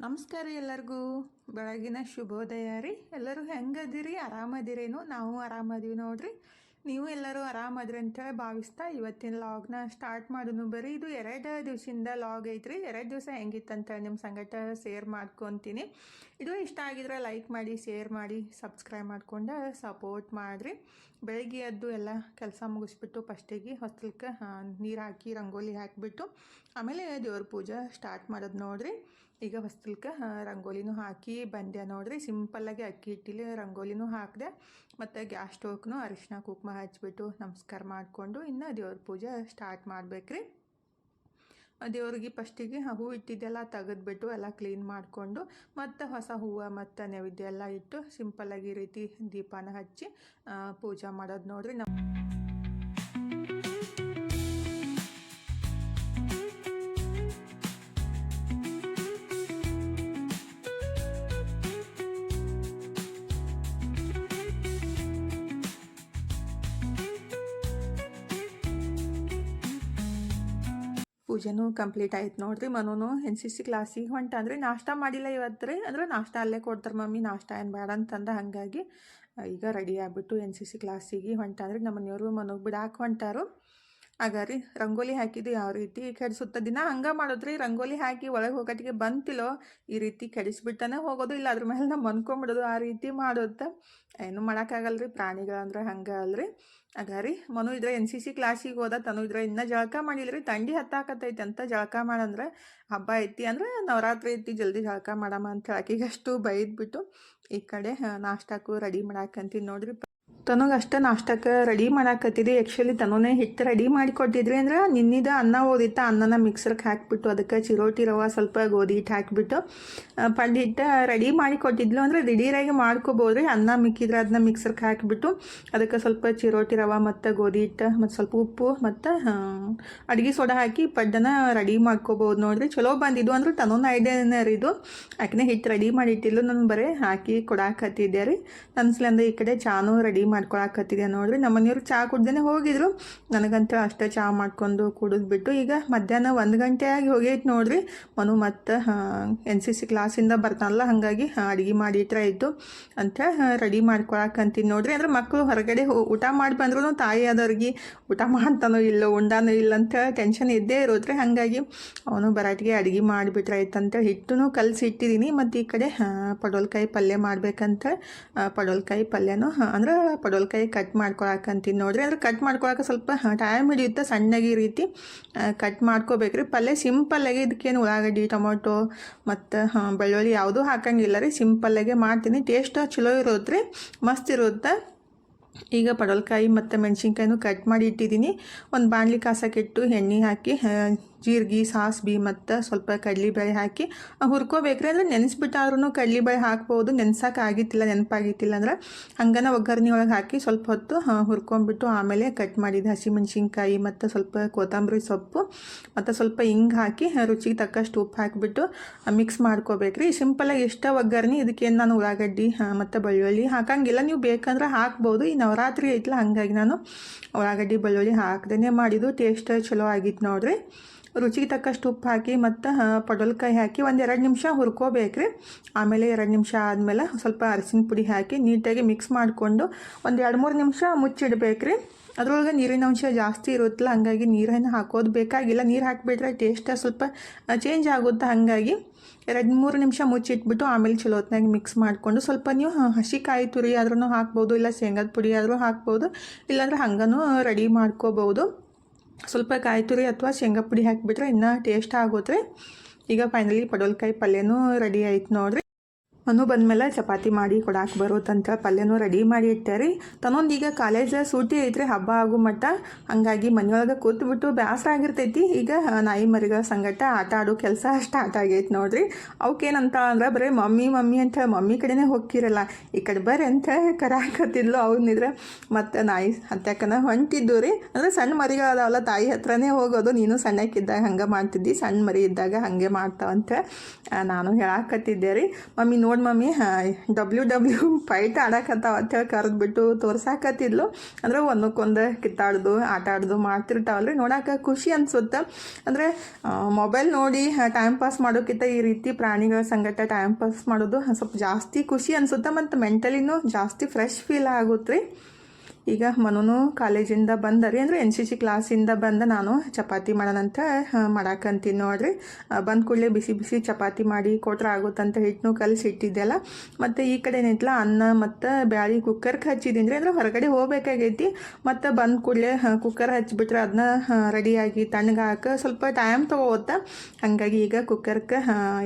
ನಮಸ್ಕಾರ ಎಲ್ಲರಿಗೂ ಬೆಳಗಿನ ಶುಭೋದಯ ರೀ. ಎಲ್ಲರೂ ಹೆಂಗದಿರಿ? ಆರಾಮದಿರೇನು? ನಾವು ಆರಾಮದೀವಿ ನೋಡ್ರಿ. ನೀವು ಎಲ್ಲರೂ ಆರಾಮದ್ರಿ ಅಂತೇಳಿ ಭಾವಿಸ್ತಾ ಇವತ್ತಿನ ಲಾಗ್ನ ಸ್ಟಾರ್ಟ್ ಮಾಡೋನು. ಬರೀ ಇದು 2 ದಿವಸದಿಂದ ಲಾಗ್ ಐತ್ರಿ. 2 ದಿವಸ ಹೆಂಗಿತ್ತಂತೇಳಿ ನಿಮ್ಮ ಸಂಗಟ ಶೇರ್ ಮಾಡ್ಕೊತೀನಿ. ಇದು ಇಷ್ಟ ಆಗಿದ್ರೆ ಲೈಕ್ ಮಾಡಿ, ಶೇರ್ ಮಾಡಿ, ಸಬ್ಸ್ಕ್ರೈಬ್ ಮಾಡ್ಕೊಂಡು ಸಪೋರ್ಟ್ ಮಾಡಿರಿ. ಬೆಳಗ್ಗೆ ಎದ್ದು ಎಲ್ಲ ಕೆಲಸ ಮುಗಿಸ್ಬಿಟ್ಟು ಫಸ್ಟಿಗೆ ಹೊಸ್ತಿಲ್ಕ ನೀರು ಹಾಕಿ ರಂಗೋಲಿ ಹಾಕಿಬಿಟ್ಟು ಆಮೇಲೆ ದೇವ್ರ ಪೂಜೆ ಸ್ಟಾರ್ಟ್ ಮಾಡೋದು ನೋಡ್ರಿ. ಈಗ ಹೊಸ್ತಿಲ್ಕ ರಂಗೋಲಿನೂ ಹಾಕಿ ಬಂದೆ ನೋಡ್ರಿ. ಸಿಂಪಲ್ಲಾಗಿ ಅಕ್ಕಿ ಹಿಟ್ಟಿಲಿ ರಂಗೋಲಿನೂ ಹಾಕಿದೆ ಮತ್ತು ಗ್ಯಾಸ್ ಸ್ಟೋವ್ಗೂ ಅರಿಶಿನ ಕುಂಕುಮ ಹಚ್ಬಿಟ್ಟು ನಮಸ್ಕಾರ ಮಾಡಿಕೊಂಡು ಇನ್ನು ದೇವ್ರ ಪೂಜೆ ಸ್ಟಾರ್ಟ್ ಮಾಡ್ಬೇಕ್ರಿ. ದೇವ್ರಿಗೆ ಫಸ್ಟಿಗೆ ಹೂವು ಇಟ್ಟಿದ್ದೆಲ್ಲ ತೆಗೆದ್ಬಿಟ್ಟು ಎಲ್ಲ ಕ್ಲೀನ್ ಮಾಡಿಕೊಂಡು ಮತ್ತು ಹೊಸ ಹೂವು ಮತ್ತು ನೈವೇದ್ಯ ಎಲ್ಲ ಇಟ್ಟು ಸಿಂಪಲ್ಲಾಗಿ ಈ ರೀತಿ ದೀಪನ ಹಚ್ಚಿ ಪೂಜೆ ಮಾಡೋದು ನೋಡ್ರಿ. ಪೂಜೆನೂ ಕಂಪ್ಲೀಟ್ ಆಯ್ತು ನೋಡ್ರಿ. ಮನೂ NCC ಕ್ಲಾಸಿಗೆ ಹೊಂಟಂದ್ರಿ. ನಾಷ್ಟ ಮಾಡಿಲ್ಲ ಇವತ್ತು ರೀ. ಅಂದ್ರೆ ನಾಷ್ಟ ಅಲ್ಲೇ ಕೊಡ್ತಾರೆ ಮಮ್ಮಿ, ನಾಷ್ಟ ಏನು ಬೇಡ ಅಂತಂದ. ಹಾಗಾಗಿ ಈಗ ರೆಡಿ ಆಗಿಬಿಟ್ಟು NCC ಕ್ಲಾಸಿಗೆ ಹೊಂಟಂದ್ರಿ. ನಮ್ಮ ಮನೆಯವರು ಮನೋಗೆ ಬಿಡಾಕೆ ಹೊಂಟಾರು. ಆಗ ರೀ ರಂಗೋಲಿ ಹಾಕಿದ್ದು ಯಾವ ರೀತಿ ಕೆಡಿಸುತ್ತ ದಿನ ಹಂಗೆ ಮಾಡೋದ್ರಿ. ರಂಗೋಲಿ ಹಾಕಿ ಒಳಗೆ ಹೋಗೋಟಿಗೆ ಬಂತಿಲ್ಲೋ ಈ ರೀತಿ ಕೆಡಿಸ್ಬಿಟ್ಟನೇ ಹೋಗೋದು, ಇಲ್ಲ ಅದ್ರ ಮೇಲೆ ನಾವು ಮನ್ಕೊಂಬಿಡೋದು, ಆ ರೀತಿ ಮಾಡೋದು. ಏನು ಮಾಡೋಕ್ಕಾಗಲ್ರಿ, ಪ್ರಾಣಿಗಳಂದ್ರೆ ಹಂಗೆ ಅಲ್ರಿ. ಆಗ ರೀ ಮನು ಇದ್ರೆ NCC ಕ್ಲಾಸಿಗೆ ಹೋದ, ತನು ಇದ್ರೆ ಇನ್ನೂ ಜಳಕ ಮಾಡಿಲ್ರಿ. ಥಂಡಿ ಹತ್ತಾಕತ್ತೈತೆ ಅಂತ ಜಳಕ ಮಾಡಂದ್ರೆ ಹಬ್ಬ ಐತಿ ಅಂದ್ರೆ ನವರಾತ್ರಿ ಐತಿ, ಜಲ್ದಿ ಜಳಕ ಮಾಡಮ್ಮ ಅಂತ ಹೇಳಕ್ಕೀಗಷ್ಟು ಬೈದ್ಬಿಟ್ಟು ಈ ಕಡೆ ನಾಷ್ಟಕ್ಕೂ ರೆಡಿ ಮಾಡಾಕಂತೀನಿ ನೋಡ್ರಿ. ತನಗೆ ಅಷ್ಟೇ ನಾಷ್ಟಕ್ಕೆ ರೆಡಿ ಮಾಡಾಕತ್ತಿದ್ದೆ. ಆ್ಯಕ್ಚುಲಿ ತನೂನೇ ಹಿಟ್ಟು ರೆಡಿ ಮಾಡಿ ಕೊಟ್ಟಿದ್ರಿ. ಅಂದ್ರೆ ನಿನ್ನಿದ ಅನ್ನ ಓದಿತ್ತ, ಅನ್ನನ ಮಿಕ್ಸರ್ಗೆ ಹಾಕಿಬಿಟ್ಟು ಅದಕ್ಕೆ ಚಿರೋಟಿ ರವೆ ಸ್ವಲ್ಪ ಗೋಧಿ ಹಿಟ್ಟು ಹಾಕಿಬಿಟ್ಟು ಪಡ್ಡು ಹಿಟ್ಟು ರೆಡಿ ಮಾಡಿ ಕೊಟ್ಟಿದ್ಲು. ಅಂದರೆ ದಿಢೀರಾಗಿ ಮಾಡ್ಕೋಬೋದ್ರಿ. ಅನ್ನ ಮಿಕ್ಕಿದ್ರೆ ಅದನ್ನ ಮಿಕ್ಸರ್ಗೆ ಹಾಕಿಬಿಟ್ಟು ಅದಕ್ಕೆ ಸ್ವಲ್ಪ ಚಿರೋಟಿ ರವೆ ಮತ್ತು ಗೋಧಿ ಹಿಟ್ಟು ಮತ್ತು ಸ್ವಲ್ಪ ಉಪ್ಪು ಮತ್ತು ಅಡುಗೆ ಸೋಡಾ ಹಾಕಿ ಪಡ್ಡನ್ನು ರೆಡಿ ಮಾಡ್ಕೋಬೋದು ನೋಡ್ರಿ. ಚಲೋ ಬಂದಿದ್ದು ಅಂದ್ರೆ ತನೂನ ಐಡಿಯಾನೇ ರೀ ಇದು. ಯಾಕಂದರೆ ಹಿಟ್ಟು ರೆಡಿ ಮಾಡಿ ಇಟ್ಟಿಲ್ಲ, ನಾನು ಬರೀ ಹಾಕಿ ಕೊಡಾಕತ್ತಿದ್ದೆ ರೀ. ನನ್ಸ್ಲಿಂದ ಈ ಕಡೆ ಚಾನೂ ರೆಡಿ ಮಾಡ್ಕೊಳಕತ್ತಿದೆ ನೋಡ್ರಿ. ನಮ್ಮ ಮನೆಯವ್ರು ಚಹಾ ಕುಡ್ದೇ ಹೋಗಿದ್ರು. ನನಗಂತ ಅಷ್ಟೇ ಚಹಾ ಮಾಡ್ಕೊಂಡು ಕುಡಿದ್ಬಿಟ್ಟು ಈಗ ಮಧ್ಯಾಹ್ನ 1 ಗಂಟೆ ಆಗಿ ಹೋಗೈತೆ ನೋಡ್ರಿ. ಮನು ಮತ್ತು NCC ಕ್ಲಾಸಿಂದ ಬರ್ತಾನಲ್ಲ, ಹಾಗಾಗಿ ಅಡುಗೆ ಮಾಡಿಟ್ರೆ ಆಯಿತು ಅಂತ ರೆಡಿ ಮಾಡ್ಕೊಳಕಂತೀನಿ ನೋಡ್ರಿ. ಅಂದರೆ ಮಕ್ಕಳು ಹೊರಗಡೆ ಊಟ ಮಾಡಿ ಬಂದ್ರೂ ತಾಯಿ ಆದವ್ರಿಗೆ ಊಟ ಮಾಡ್ತಾನೋ ಇಲ್ಲೋ, ಉಂಡಾನೋ ಇಲ್ಲ ಅಂತ ಟೆನ್ಷನ್ ಇದ್ದೇ ಇರೋದ್ರಿ. ಹಾಗಾಗಿ ಅವನು ಬರಾಟಿಗೆ ಅಡುಗೆ ಮಾಡಿಬಿಟ್ರೆ ಆಯ್ತಂತ ಹಿಟ್ಟೂ ಕಲಸಿ ಇಟ್ಟಿದ್ದೀನಿ. ಮತ್ತು ಈ ಕಡೆ ಪಡೋಲ್ಕಾಯಿ ಪಲ್ಯ ಮಾಡ್ಬೇಕಂತ ಪಡೋಲ್ಕಾಯಿ ಪಲ್ಯನೂ ಅಂದ್ರೆ ಪಡೋಲ್ಕಾಯಿ ಕಟ್ ಮಾಡ್ಕೊಳಕಂತೀನಿ ನೋಡ್ರಿ. ಅಂದ್ರೆ ಕಟ್ ಮಾಡ್ಕೊಳಕ್ಕೆ ಸ್ವಲ್ಪ ಟೈಮ್ ಹಿಡಿಯುತ್ತೆ. ಸಣ್ಣಗೆ ಈ ರೀತಿ ಕಟ್ ಮಾಡ್ಕೋಬೇಕ್ರಿ. ಪಲ್ಯ ಸಿಂಪಲ್ಲಾಗಿ, ಇದಕ್ಕೇನು ಉಳ್ಳಾಗಡ್ಡಿ, ಟೊಮೊಟೊ ಮತ್ತು ಬೆಳ್ಳುಳ್ಳಿ ಯಾವುದೂ ಹಾಕಂಗಿಲ್ಲ ರೀ. ಸಿಂಪಲ್ಲಾಗೆ ಮಾಡ್ತೀನಿ. ಟೇಸ್ಟ್ ಚಲೋ ಇರುತ್ತೆ, ಮಸ್ತ್ ಇರುತ್ತೆ. ಈಗ ಪಡೋಲ್ಕಾಯಿ ಮತ್ತು ಮೆಣಸಿನ್ಕಾಯಿನೂ ಕಟ್ ಮಾಡಿ ಇಟ್ಟಿದ್ದೀನಿ. ಒಂದು ಬಾಣಲಿ ಕಾಸಕ್ಕಿಟ್ಟು ಎಣ್ಣೆ ಹಾಕಿ ಜೀರಿಗೆ, ಸಾಸ್ಬಿ ಮತ್ತು ಸ್ವಲ್ಪ ಕಡಲೆಬೇಳೆ ಹಾಕಿ ಹುರ್ಕೋಬೇಕ್ರಿ. ಅಂದರೆ ನೆನೆಸ್ಬಿಟ್ಟಾದ್ರೂ ಕಡಲೆಬೇಳೆ ಹಾಕ್ಬೋದು. ನೆನೆಸೋಕ್ಕಾಗಿತ್ತಿಲ್ಲ, ನೆನಪಾಗಿತ್ತಿಲ್ಲ ಅಂದ್ರೆ ಹಂಗನ ಒಗ್ಗರಣೆ ಒಳಗೆ ಹಾಕಿ ಸ್ವಲ್ಪ ಹೊತ್ತು ಹುರ್ಕೊಂಬಿಟ್ಟು ಆಮೇಲೆ ಕಟ್ ಮಾಡಿದ ಹಸಿಮೆಣ್ಸಿನ್ಕಾಯಿ ಮತ್ತು ಸ್ವಲ್ಪ ಕೊತ್ತಂಬರಿ ಸೊಪ್ಪು ಮತ್ತು ಸ್ವಲ್ಪ ಹಿಂಗೆ ಹಾಕಿ ರುಚಿಗೆ ತಕ್ಕಷ್ಟು ಉಪ್ಪು ಹಾಕಿಬಿಟ್ಟು ಮಿಕ್ಸ್ ಮಾಡ್ಕೋಬೇಕ್ರಿ. ಸಿಂಪಲಾಗಿ ಇಷ್ಟ ಒಗ್ಗರಣೆ. ಇದಕ್ಕೇನು ನಾನು ಉಳ್ಳಾಗಡ್ಡಿ ಮತ್ತು ಬೆಳ್ಳುಳ್ಳಿ ಹಾಕಂಗಿಲ್ಲ, ನೀವು ಬೇಕಂದ್ರೆ ಹಾಕ್ಬೋದು. ಈ ನವರಾತ್ರಿ ಐತಲ್ಲ, ಹಾಗಾಗಿ ನಾನು ಉಳ್ಳಾಗಡ್ಡಿ ಬೆಳ್ಳುಳ್ಳಿ ಹಾಕ್ದೇ ಮಾಡಿದ್ದು. ಟೇಸ್ಟ್ ಚಲೋ ಆಗಿತ್ತು ನೋಡ್ರಿ. ರುಚಿಗೆ ತಕ್ಕಷ್ಟು ಉಪ್ಪು ಹಾಕಿ ಮತ್ತು ಪಡೋಲ್ಕಾಯಿ ಹಾಕಿ 1-2 ನಿಮಿಷ ಹುರ್ಕೋಬೇಕ್ರಿ. ಆಮೇಲೆ 2 ನಿಮಿಷ ಆದಮೇಲೆ ಸ್ವಲ್ಪ ಅರಿಶಿನ ಪುಡಿ ಹಾಕಿ ನೀಟಾಗಿ ಮಿಕ್ಸ್ ಮಾಡಿಕೊಂಡು ಒಂದು 2-3 ನಿಮಿಷ ಮುಚ್ಚಿಡ್ಬೇಕ್ರಿ. ಅದರೊಳಗೆ ನೀರಿನ ಅಂಶ ಜಾಸ್ತಿ ಇರುತ್ತಲ್ಲ, ಹಾಗಾಗಿ ನೀರನ್ನು ಹಾಕೋದು ಬೇಕಾಗಿಲ್ಲ. ನೀರು ಹಾಕಿಬಿಟ್ರೆ ಟೇಸ್ಟ್ ಸ್ವಲ್ಪ ಚೇಂಜ್ ಆಗುತ್ತೆ. ಹಾಗಾಗಿ 2-3 ನಿಮಿಷ ಮುಚ್ಚಿಟ್ಬಿಟ್ಟು ಆಮೇಲೆ ಚಲೋ ಹೊತ್ನಾಗಿ ಮಿಕ್ಸ್ ಮಾಡಿಕೊಂಡು ಸ್ವಲ್ಪ ನೀವು ಹಸಿ ಕಾಯಿ ತುರಿ ಆದ್ರೂ ಹಾಕ್ಬೋದು, ಇಲ್ಲ ಶೇಂಗಾದ ಪುಡಿ ಆದರೂ ಹಾಕ್ಬೋದು, ಇಲ್ಲಾಂದ್ರೆ ಹಂಗನೂ ರೆಡಿ ಮಾಡ್ಕೋಬೋದು. ಸ್ವಲ್ಪ ಕಾಯಿ ತುರಿ ಅಥವಾ ಶೇಂಗಾ ಪುಡಿ ಹಾಕಿಬಿಟ್ರೆ ಇನ್ನೂ ಟೇಸ್ಟ್ ಆಗುತ್ತೆ. ಈಗ ಫೈನಲಿ ಪಡೋಲ್ಕಾಯಿ ಪಲ್ಯನೂ ರೆಡಿ ಆಯ್ತು ನೋಡ್ರಿ. ಮನು ಬಂದಮೇಲೆ ಚಪಾತಿ ಮಾಡಿ ಕೊಡಾಕೆ ಬರುತ್ತಂತ ಪಲ್ಯನೂ ರೆಡಿ ಮಾಡಿ ಇಟ್ಟೇರಿ. ತನ್ನೊಂದೀಗ ಕಾಲೇಜ್ ಸೂಟಿ ಐತ್ರಿ, ಹಬ್ಬ ಆಗೋ ಮಟ್ಟ. ಹಂಗಾಗಿ ಮನೆಯೊಳಗೆ ಕೂತ್ಬಿಟ್ಟು ಬೇಸರ ಆಗಿರ್ತೈತಿ. ಈಗ ನಾಯಿ ಮರಿಗಳ ಸಂಗಟ ಆಟ ಆಡೋ ಕೆಲಸ ಸ್ಟಾರ್ಟ್ ಆಗೈತೆ ನೋಡ್ರಿ. ಅವಕ್ಕೇನಂತ ಅಂದ್ರೆ ಬರೀ ಮಮ್ಮಿ ಮಮ್ಮಿ ಅಂತ ಹೇಳಿ ಮಮ್ಮಿ ಕಡೆನೇ ಹೋಗ್ತಿರಲ್ಲ, ಈ ಕಡೆ ಬರ್ರಿ ಅಂತ ಕರಾಕತ್ತಿದ್ಲು. ಅವನಿದ್ರೆ ಮತ್ತು ನಾಯಿ ಹತ್ತಕ್ಕನ ಹೊಂಟಿದ್ದು ರೀ. ಅಂದರೆ ಸಣ್ಣ ಮರಿಗಳದಾವಲ್ಲ, ತಾಯಿ ಹತ್ರನೇ ಹೋಗೋದು. ನೀನು ಸಣ್ಣಕ್ಕಿದ್ದಾಗ ಹಂಗೆ ಮಾಡ್ತಿದ್ದಿ, ಸಣ್ಣ ಮರಿ ಇದ್ದಾಗ ಹಾಗೆ ಮಾಡ್ತಾವಂತ ನಾನು ಹೇಳಾಕತ್ತಿದ್ದೆ ರೀ. ಮಮ್ಮಿ ನೋಡಿ ನೋಡಿ ಮಮ್ಮಿ ಫೈಟ್ ಆಡಕತ್ತಾವ ಅಂತೇಳಿ ಕರೆದ್ಬಿಟ್ಟು ತೋರ್ಸಾಕತ್ತಿದ್ಲು. ಅಂದರೆ ಒಂದಕ್ಕೊಂದು ಕಿತ್ತಾಡೋದು ಆಟ ಆಡೋದು ಮಾಡ್ತಿರ್ತಾವಲ್ರಿ, ನೋಡೋಕೆ ಖುಷಿ ಅನ್ಸುತ್ತೆ. ಅಂದರೆ ಮೊಬೈಲ್ ನೋಡಿ ಟೈಮ್ ಪಾಸ್ ಮಾಡೋಕ್ಕಿಂತ ಈ ರೀತಿ ಪ್ರಾಣಿಗಳ ಸಂಗಟ ಟೈಮ್ ಪಾಸ್ ಮಾಡೋದು ಸ್ವಲ್ಪ ಜಾಸ್ತಿ ಖುಷಿ ಅನಿಸುತ್ತೆ ಮತ್ತು ಮೆಂಟಲಿನೂ ಜಾಸ್ತಿ ಫ್ರೆಶ್ ಫೀಲ್ ಆಗುತ್ತೆ ರೀ. ಈಗ ಮನೂ ಕಾಲೇಜಿಂದ ಬಂದರಿ, ಅಂದರೆ NCC ಕ್ಲಾಸಿಂದ ಬಂದ ನಾನು ಚಪಾತಿ ಮಾಡೋಣಂತ ಮಾಡಾಕಂತೀನಿ ನೋಡ್ರಿ. ಬಂದ ಕೂಡಲೇ ಬಿಸಿ ಬಿಸಿ ಚಪಾತಿ ಮಾಡಿ ಕೊಟ್ರೆ ಆಗುತ್ತಂತ ಹಿಟ್ಟನ್ನು ಕಲಿಸಿ ಇಟ್ಟಿದ್ದೆಲ್ಲ. ಮತ್ತು ಈ ಕಡೆ ಏನೈತಲ್ಲ ಅನ್ನ ಮತ್ತು ಬ್ಯಾಳಿ ಕುಕ್ಕರ್ಗೆ ಹಚ್ಚಿದ್ದೀನಿ ರೀ. ಅಂದರೆ ಹೊರಗಡೆ ಹೋಗ್ಬೇಕಾಗೈತಿ, ಮತ್ತು ಬಂದ ಕೂಡಲೇ ಕುಕ್ಕರ್ ಹಚ್ಚಿಬಿಟ್ರೆ ಅದನ್ನ ರೆಡಿಯಾಗಿ ತಣ್ಣಗೆ ಹಾಕಿ ಸ್ವಲ್ಪ ಟೈಮ್ ತೊಗೋತ್ತೆ. ಹಾಗಾಗಿ ಈಗ ಕುಕ್ಕರ್ಗೆ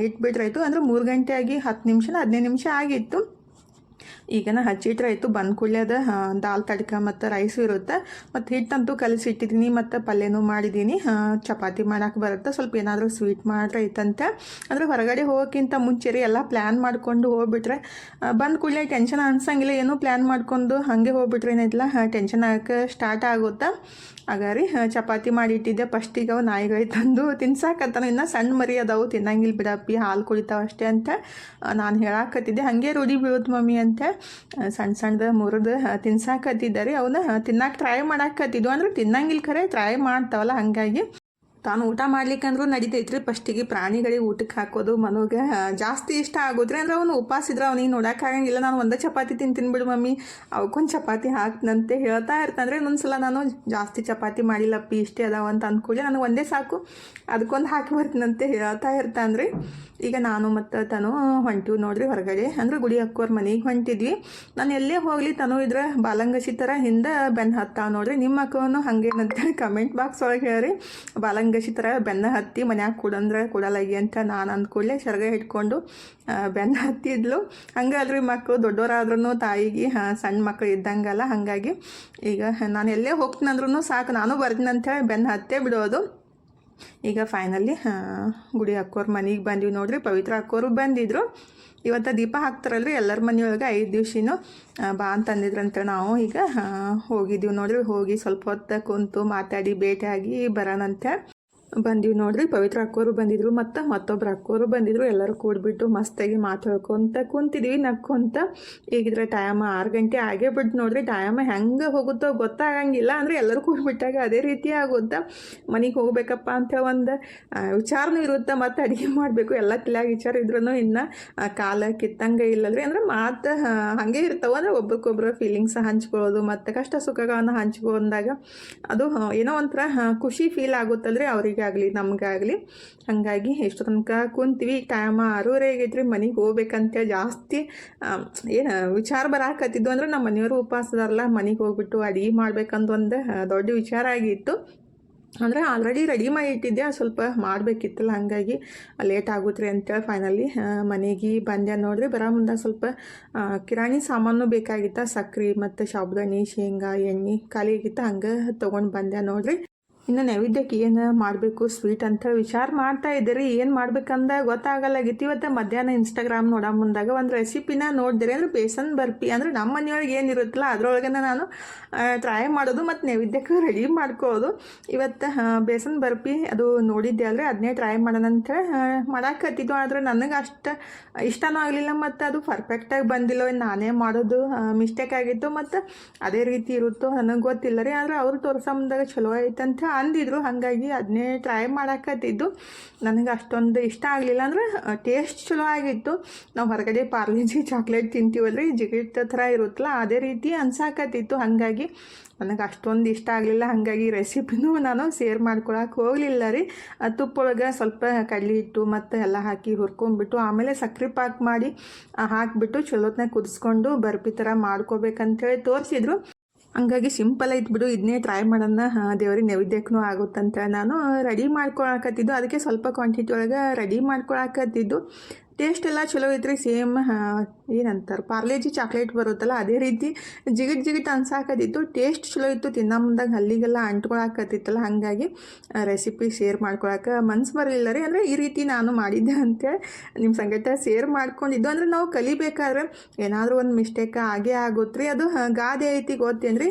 ಇಟ್ಬಿಟ್ರಾಯ್ತು. ಅಂದರೆ 3 ಗಂಟೆ ಆಗಿ 10 ನಿಮಿಷ 15 ನಿಮಿಷ ಆಗಿತ್ತು. ಈಗನ ಹಚ್ಚಿಟ್ರೆ ಆಯಿತು. ಬಂದ ಕೂಡಲೇ ಅದು ದಾಲ್ ತಡ್ಕ ಮತ್ತು ರೈಸು ಇರುತ್ತೆ. ಮತ್ತು ಹಿಟ್ಟಂತೂ ಕಲಿಸಿಟ್ಟಿದ್ದೀನಿ ಮತ್ತು ಪಲ್ಯನೂ ಮಾಡಿದ್ದೀನಿ. ಚಪಾತಿ ಮಾಡೋಕೆ ಬರುತ್ತೆ. ಸ್ವಲ್ಪ ಏನಾದರೂ ಸ್ವೀಟ್ ಮಾಡ್ರೆ ಐತಂತೆ. ಅಂದರೆ ಹೊರಗಡೆ ಹೋಗೋಕ್ಕಿಂತ ಮುಂಚೆ ರೀ ಎಲ್ಲ ಪ್ಲ್ಯಾನ್ ಮಾಡಿಕೊಂಡು ಹೋಗ್ಬಿಟ್ರೆ ಬಂದ ಕೂಡಲೇ ಟೆನ್ಷನ್ ಅನ್ಸಂಗಿಲ್ಲ. ಏನೂ ಪ್ಲ್ಯಾನ್ ಮಾಡ್ಕೊಂಡು ಹಾಗೆ ಹೋಗ್ಬಿಟ್ರೆ ಏನಾಯ್ತಲ್ಲ ಟೆನ್ಷನ್ ಆಗೋಕ್ಕೆ ಸ್ಟಾರ್ಟ್ ಆಗುತ್ತೆ. ಹಾಗಾರಿ ಚಪಾತಿ ಮಾಡಿಟ್ಟಿದ್ದೆ. ಫಸ್ಟಿಗೆ ಅವು ನಾಯಿಗಳು ತಂದು ತಿನ್ಸಾಕತ್ತಾನ. ಇನ್ನು ಸಣ್ಣ ಮರಿ ಅದಾವು ತಿನ್ನಂಗಿಲ್ಲ ಬಿಡಪ್ಪಿ, ಹಾಲು ಕುಡಿತಾವ ಅಷ್ಟೇ ಅಂತ ನಾನು ಹೇಳಾಕತ್ತಿದ್ದೆ. ಹಾಗೆ ರೂಢಿ ಬೀಳುತ್ತೆ ಮಮ್ಮಿ ಅಂತ ಸಣ್ಣದು ಮುರಿದು ತಿನ್ಸಾಕತ್ತಿದ್ದಾರೆ. ಅವನ್ನ ತಿನ್ನಕ್ಕೆ ಟ್ರೈ ಮಾಡಾಕತ್ತಿದ್ವು. ಅಂದ್ರೆ ತಿನ್ನಂಗಿಲ್ಲ ಖರೆ ಟ್ರೈ ಮಾಡ್ತಾವಲ್ಲ, ಹಾಗಾಗಿ ತಾನು ಊಟ ಮಾಡ್ಲಿಕ್ಕಂದ್ರೂ ನಡೀತೈತ್ರಿ. ಫಸ್ಟಿಗೆ ಪ್ರಾಣಿಗಳಿಗೆ ಊಟಕ್ಕೆ ಹಾಕೋದು ಮನೋಗೆ ಜಾಸ್ತಿ ಇಷ್ಟ ಆಗೋದ್ರಿ. ಅಂದ್ರೆ ಅವನು ಉಪವಾಸಿದ್ರೆ ಅವನಿಗೆ ನೋಡೋಕ್ಕಾಗಂಗಿಲ್ಲ. ನಾನು ಒಂದೇ ಚಪಾತಿ ತಿನ್ಬಿಡು ಮಮ್ಮಿ, ಅವಕ್ಕೊಂದು ಚಪಾತಿ ಹಾಕ್ತಂತೆ ಹೇಳ್ತಾ ಇರ್ತಾನೆ. ಇನ್ನೊಂದ್ಸಲ ನಾನು ಜಾಸ್ತಿ ಚಪಾತಿ ಮಾಡಿಲ್ಲಪ್ಪಿ ಇಷ್ಟೇ ಅದಾವ ಅಂತ ಅಂದ್ಕೊಳ್ಳಿ, ನನಗೆ ಒಂದೇ ಸಾಕು ಅದಕ್ಕೊಂದು ಹಾಕಿ ಬರ್ತೀನಂತೆ ಹೇಳ್ತಾ ಇರ್ತಾನೆ. ಈಗ ನಾನು ಮತ್ತು ತನು ಹೊಂಟಿವಿ ನೋಡ್ರಿ ಹೊರಗಡೆ. ಅಂದರೆ ಗುಡಿ ಅಕ್ಕೋರ್ ಮನೆಗೆ ಹೊಂಟಿದ್ವಿ. ನಾನು ಎಲ್ಲೇ ಹೋಗಲಿ ತನು ಇದ್ರೆ ಬಾಲಂಗಸಿ ಥರ ಹಿಂದೆ ಬೆನ್ನು ಹತ್ತಾವ ನೋಡ್ರಿ. ನಿಮ್ಮ ಅಕ್ಕವನು ಹಾಗೇನಂತೇಳಿ ಕಮೆಂಟ್ ಬಾಕ್ಸ್ ಒಳಗೆ ಹೇಳ್ರಿ. ಬಾಲಂಗಸಿ ಥರ ಬೆನ್ನ ಹತ್ತಿ ಮನ್ಯಾಗ ಕೊಡಂದ್ರೆ ಕೊಡಲಾಗಿ ಅಂತ ನಾನು ಅಂದ್ಕೊಳ್ಳೆ ಸೆರಗ ಹಿಡ್ಕೊಂಡು ಬೆನ್ನ ಹತ್ತಿದ್ಲು. ಹಂಗೆ ಅಲ್ರಿ ಮಕ್ಕಳು ದೊಡ್ಡವರಾದ್ರೂ ತಾಯಿಗೆ ಸಣ್ಣ ಮಕ್ಕಳು ಇದ್ದಂಗಲ್ಲ. ಹಾಗಾಗಿ ಈಗ ನಾನು ಎಲ್ಲೇ ಹೋಗ್ತೀನಂದ್ರೂ ಸಾಕು ನಾನು ಬರ್ತೀನಿ ಅಂಥೇಳಿ ಬೆನ್ನ ಹತ್ತೇ ಬಿಡೋದು. ಈಗ ಫೈನಲಿ ಗುಡಿ ಅಕ್ಕೋರ್ ಮನೆಗೆ ಬಂದಿವಿ ನೋಡ್ರಿ. ಪವಿತ್ರ ಅಕ್ಕೋರು ಬಂದಿದ್ರು. ಇವತ್ತು ದೀಪ ಹಾಕ್ತಾರಲ್ರಿ ಎಲ್ಲರ ಮನೆಯೊಳಗೆ 5 ದಿವ್ಸಿನೂ ಬಾ ಅಂತಂದಿದ್ರಂತ. ನಾವು ಈಗ ಹೋಗಿದ್ದೀವಿ ನೋಡ್ರಿ. ಹೋಗಿ ಸ್ವಲ್ಪ ಹೊತ್ತು ಕುಂತು ಮಾತಾಡಿ ಭೇಟಿಯಾಗಿ ಬರೋಣಂತೆ ಬಂದೀವಿ ನೋಡ್ರಿ. ಪವಿತ್ರ ಅಕ್ಕೋರು ಬಂದಿದ್ರು ಮತ್ತು ಮತ್ತೊಬ್ರು ಅಕ್ಕೋರು ಬಂದಿದ್ರು. ಎಲ್ಲರೂ ಕೂಡಿಬಿಟ್ಟು ಮಸ್ತಾಗಿ ಮಾತಾಡ್ಕೊತ ಕುಂತಿದ್ವಿ ನಕ್ಕೊಂತ. ಈಗಿದ್ರೆ ಟೈಮ್ 6 ಗಂಟೆ ಆಗೇ ಬಿಟ್ಟು ನೋಡ್ರಿ. ಟೈಮ್ ಹೆಂಗೆ ಹೋಗುತ್ತೋ ಗೊತ್ತಾಗಂಗಿಲ್ಲ. ಅಂದರೆ ಎಲ್ಲರೂ ಕೂಡಿಬಿಟ್ಟಾಗ ಅದೇ ರೀತಿ ಆಗುತ್ತೆ. ಮನೆಗೆ ಹೋಗ್ಬೇಕಪ್ಪ ಅಂತ ಒಂದು ವಿಚಾರನೂ ಇರುತ್ತೆ. ಮತ್ತು ಅಡುಗೆ ಮಾಡಬೇಕು ಎಲ್ಲ ತಲೆಯಾಗ ವಿಚಾರ ಇದ್ರೂ ಇನ್ನು ಕಾಲ ಕಿತ್ತಂಗೆ ಇಲ್ಲಲ್ರಿ. ಅಂದರೆ ಮಾತು ಹಾಗೆ ಇರ್ತಾವೆ. ಅಂದರೆ ಒಬ್ರಿಗೊಬ್ರು ಫೀಲಿಂಗ್ಸ್ ಹಂಚ್ಕೊಳ್ಳೋದು ಮತ್ತು ಕಷ್ಟ ಸುಖಗಳನ್ನು ಹಂಚ್ಕೊಂಡಾಗ ಅದು ಏನೋ ಒಂಥರ ಖುಷಿ ಫೀಲ್ ಆಗುತ್ತಲ್ರಿ ಅವರಿಗೆ ಆಗಲಿ ನಮಗಾಗಲಿ. ಹಾಗಾಗಿ ಎಷ್ಟು ತನಕ ಕುಂತೀವಿ. ಟೈಮ್ 6:30 ಆಗೈತ್ರಿ. ಮನೆಗೆ ಹೋಗ್ಬೇಕಂತೇಳಿ ಜಾಸ್ತಿ ಏನು ವಿಚಾರ ಬರಾಕತ್ತಿದ್ದು. ಅಂದ್ರೆ ನಮ್ಮ ಮನೆಯವರು ಉಪವಾಸದಾರಲ್ಲ, ಮನೆಗೆ ಹೋಗ್ಬಿಟ್ಟು ಅಡುಗೆ ಮಾಡ್ಬೇಕಂತ ಒಂದು ದೊಡ್ಡ ವಿಚಾರ ಆಗಿತ್ತು. ಅಂದರೆ ಆಲ್ರೆಡಿ ರೆಡಿ ಮಾಡಿ ಇಟ್ಟಿದ್ದೆ, ಸ್ವಲ್ಪ ಮಾಡಬೇಕಿತ್ತಲ್ಲ, ಹಾಗಾಗಿ ಲೇಟ್ ಆಗುತ್ತೆ ಅಂತೇಳಿ ಫೈನಲಿ ಮನೆಗೆ ಬಂದೆ ನೋಡ್ರಿ. ಬರೋ ಮುಂದೆ ಸ್ವಲ್ಪ ಕಿರಾಣಿ ಸಾಮಾನು ಬೇಕಾಗಿತ್ತು. ಸಕ್ರೆ ಮತ್ತು ಸಾಬುದಾನಿ, ಶೇಂಗಾ, ಎಣ್ಣೆ ಖಾಲಿ ಆಗಿತ್ತು. ಹಂಗೆ ತೊಗೊಂಡು ಬಂದೆ ನೋಡ್ರಿ. ಇನ್ನು ನೈವೇದ್ಯಕ್ಕೆ ಏನು ಮಾಡಬೇಕು ಸ್ವೀಟ್ ಅಂತ ವಿಚಾರ ಮಾಡ್ತಾ ಇದ್ದೀರಿ. ಏನು ಮಾಡ್ಬೇಕಂದ ಗೊತ್ತಾಗಲ್ಲಾಗಿತ್ತು. ಇವತ್ತು ಮಧ್ಯಾಹ್ನ ಇನ್ಸ್ಟಾಗ್ರಾಮ್ ನೋಡೋ ಮುಂದಾಗ ಒಂದು ರೆಸಿಪಿನ ನೋಡಿದ್ರಿ. ಅಂದರೆ ಬೇಸನ್ ಬರ್ಫಿ. ಅಂದರೆ ನಮ್ಮ ಮನೆಯೊಳಗೆ ಏನಿರುತ್ತಲ್ಲ ಅದರೊಳಗೆ ನಾನು ಟ್ರೈ ಮಾಡೋದು ಮತ್ತು ನೈವೇದ್ಯಕ್ಕೆ ರೆಡಿ ಮಾಡ್ಕೊಳ್ಳೋದು. ಇವತ್ತು ಬೇಸನ್ ಬರ್ಫಿ ಅದು ನೋಡಿದ್ದೆ ಅಲ್ರಿ, ಅದನ್ನೇ ಟ್ರೈ ಮಾಡೋಣ ಅಂತೇಳಿ ಮಾಡಾಕತ್ತಿದ್ದು. ಆದರೆ ನನಗೆ ಅಷ್ಟು ಇಷ್ಟನೂ ಆಗಲಿಲ್ಲ ಮತ್ತು ಅದು ಪರ್ಫೆಕ್ಟಾಗಿ ಬಂದಿಲ್ಲ. ನಾನೇ ಮಾಡೋದು ಮಿಸ್ಟೇಕ್ ಆಗಿತ್ತು ಮತ್ತು ಅದೇ ರೀತಿ ಇರುತ್ತೋ ನನಗೆ ಗೊತ್ತಿಲ್ಲ ರೀ. ಆದರೆ ಅವರು ತೋರಿಸೋ ಮುಂದಾಗ ಚಲೋ ಐತಂತ ಅಂದಿದ್ರು. ಹಾಗಾಗಿ ಅದನ್ನೇ ಟ್ರೈ ಮಾಡಾಕತ್ತಿದ್ದು. ನನಗೆ ಅಷ್ಟೊಂದು ಇಷ್ಟ ಆಗಲಿಲ್ಲ. ಅಂದರೆ ಟೇಸ್ಟ್ ಚಲೋ ಆಗಿತ್ತು. ನಾವು ಹೊರಗಡೆ ಪಾರ್ಲೆಜಿ ಚಾಕ್ಲೇಟ್ ತಿಂತೀವಲ್ರಿ, ಜಿಗಿಟ್ ಥರ ಇರುತ್ತಲ್ಲ ಅದೇ ರೀತಿ ಅನ್ಸಾಕತ್ತಿತ್ತು. ಹಾಗಾಗಿ ನನಗೆ ಅಷ್ಟೊಂದು ಇಷ್ಟ ಆಗಲಿಲ್ಲ. ಹಾಗಾಗಿ ರೆಸಿಪಿನೂ ನಾನು ಶೇರ್ ಮಾಡ್ಕೊಳಕ್ಕೆ ಹೋಗಲಿಲ್ಲ ರೀ. ತುಪ್ಪೊಳಗೆ ಸ್ವಲ್ಪ ಕಡಲೆ ಹಿಟ್ಟು ಮತ್ತು ಎಲ್ಲ ಹಾಕಿ ಹುರ್ಕೊಂಡ್ಬಿಟ್ಟು ಆಮೇಲೆ ಸಕ್ಕರೆ ಪಾಕ್ ಮಾಡಿ ಹಾಕಿಬಿಟ್ಟು ಚಲೋತ್ನಾಗ ಕುದಿಸ್ಕೊಂಡು ಬರ್ಫಿ ಥರ ಮಾಡ್ಕೋಬೇಕಂತೇಳಿ ತೋರಿಸಿದ್ರು. ಹಂಗಾಗಿ ಸಿಂಪಲ್ ಐತೆ ಬಿಡು, ಇದನ್ನೇ ಟ್ರೈ ಮಾಡೋಣ, ದೇವ್ರಿಗೆ ನೈವೇದ್ಯಕ್ಕೂ ಆಗುತ್ತಂತ ನಾನು ರೆಡಿ ಮಾಡ್ಕೊಳಕತ್ತಿದ್ದು. ಅದಕ್ಕೆ ಸ್ವಲ್ಪ ಕ್ವಾಂಟಿಟಿ ಒಳಗೆ ರೆಡಿ ಮಾಡ್ಕೊಳಕತ್ತಿದ್ದು. ಟೇಸ್ಟ್ ಎಲ್ಲ ಚಲೋ ಐತ್ರಿ. ಸೇಮ್ ಏನಂತಾರೆ ಪಾರ್ಲೇಜಿ ಚಾಕ್ಲೇಟ್ ಬರುತ್ತಲ್ಲ ಅದೇ ರೀತಿ ಜಿಗಿಟ್ ಅನ್ಸಾಕತ್ತಿತ್ತು. ಟೇಸ್ಟ್ ಚಲೋ ಇತ್ತು, ತಿನ್ನೋ ಮುಂದಾಗ ಹಲ್ಲಿಗೆಲ್ಲ ಅಂಟ್ಕೊಳಕತ್ತಿತ್ತಲ್ಲ, ಹಾಗಾಗಿ ರೆಸಿಪಿ ಶೇರ್ ಮಾಡ್ಕೊಳಕ್ಕೆ ಮನ್ಸು ಬರಲಿಲ್ಲ ರೀ. ಅಂದರೆ ಈ ರೀತಿ ನಾನು ಮಾಡಿದ್ದೆ ಅಂತೇಳಿ ನಿಮ್ಮ ಸಂಗಟ ಶೇರ್ ಮಾಡ್ಕೊಂಡಿದ್ದು. ಅಂದರೆ ನಾವು ಕಲಿಬೇಕಾದ್ರೆ ಏನಾದರೂ ಒಂದು ಮಿಸ್ಟೇಕ್ ಆಗೇ ಆಗುತ್ತೆ ರೀ. ಅದು ಗಾದೆ ಐತಿ ಗೊತ್ತೇನು ರೀ,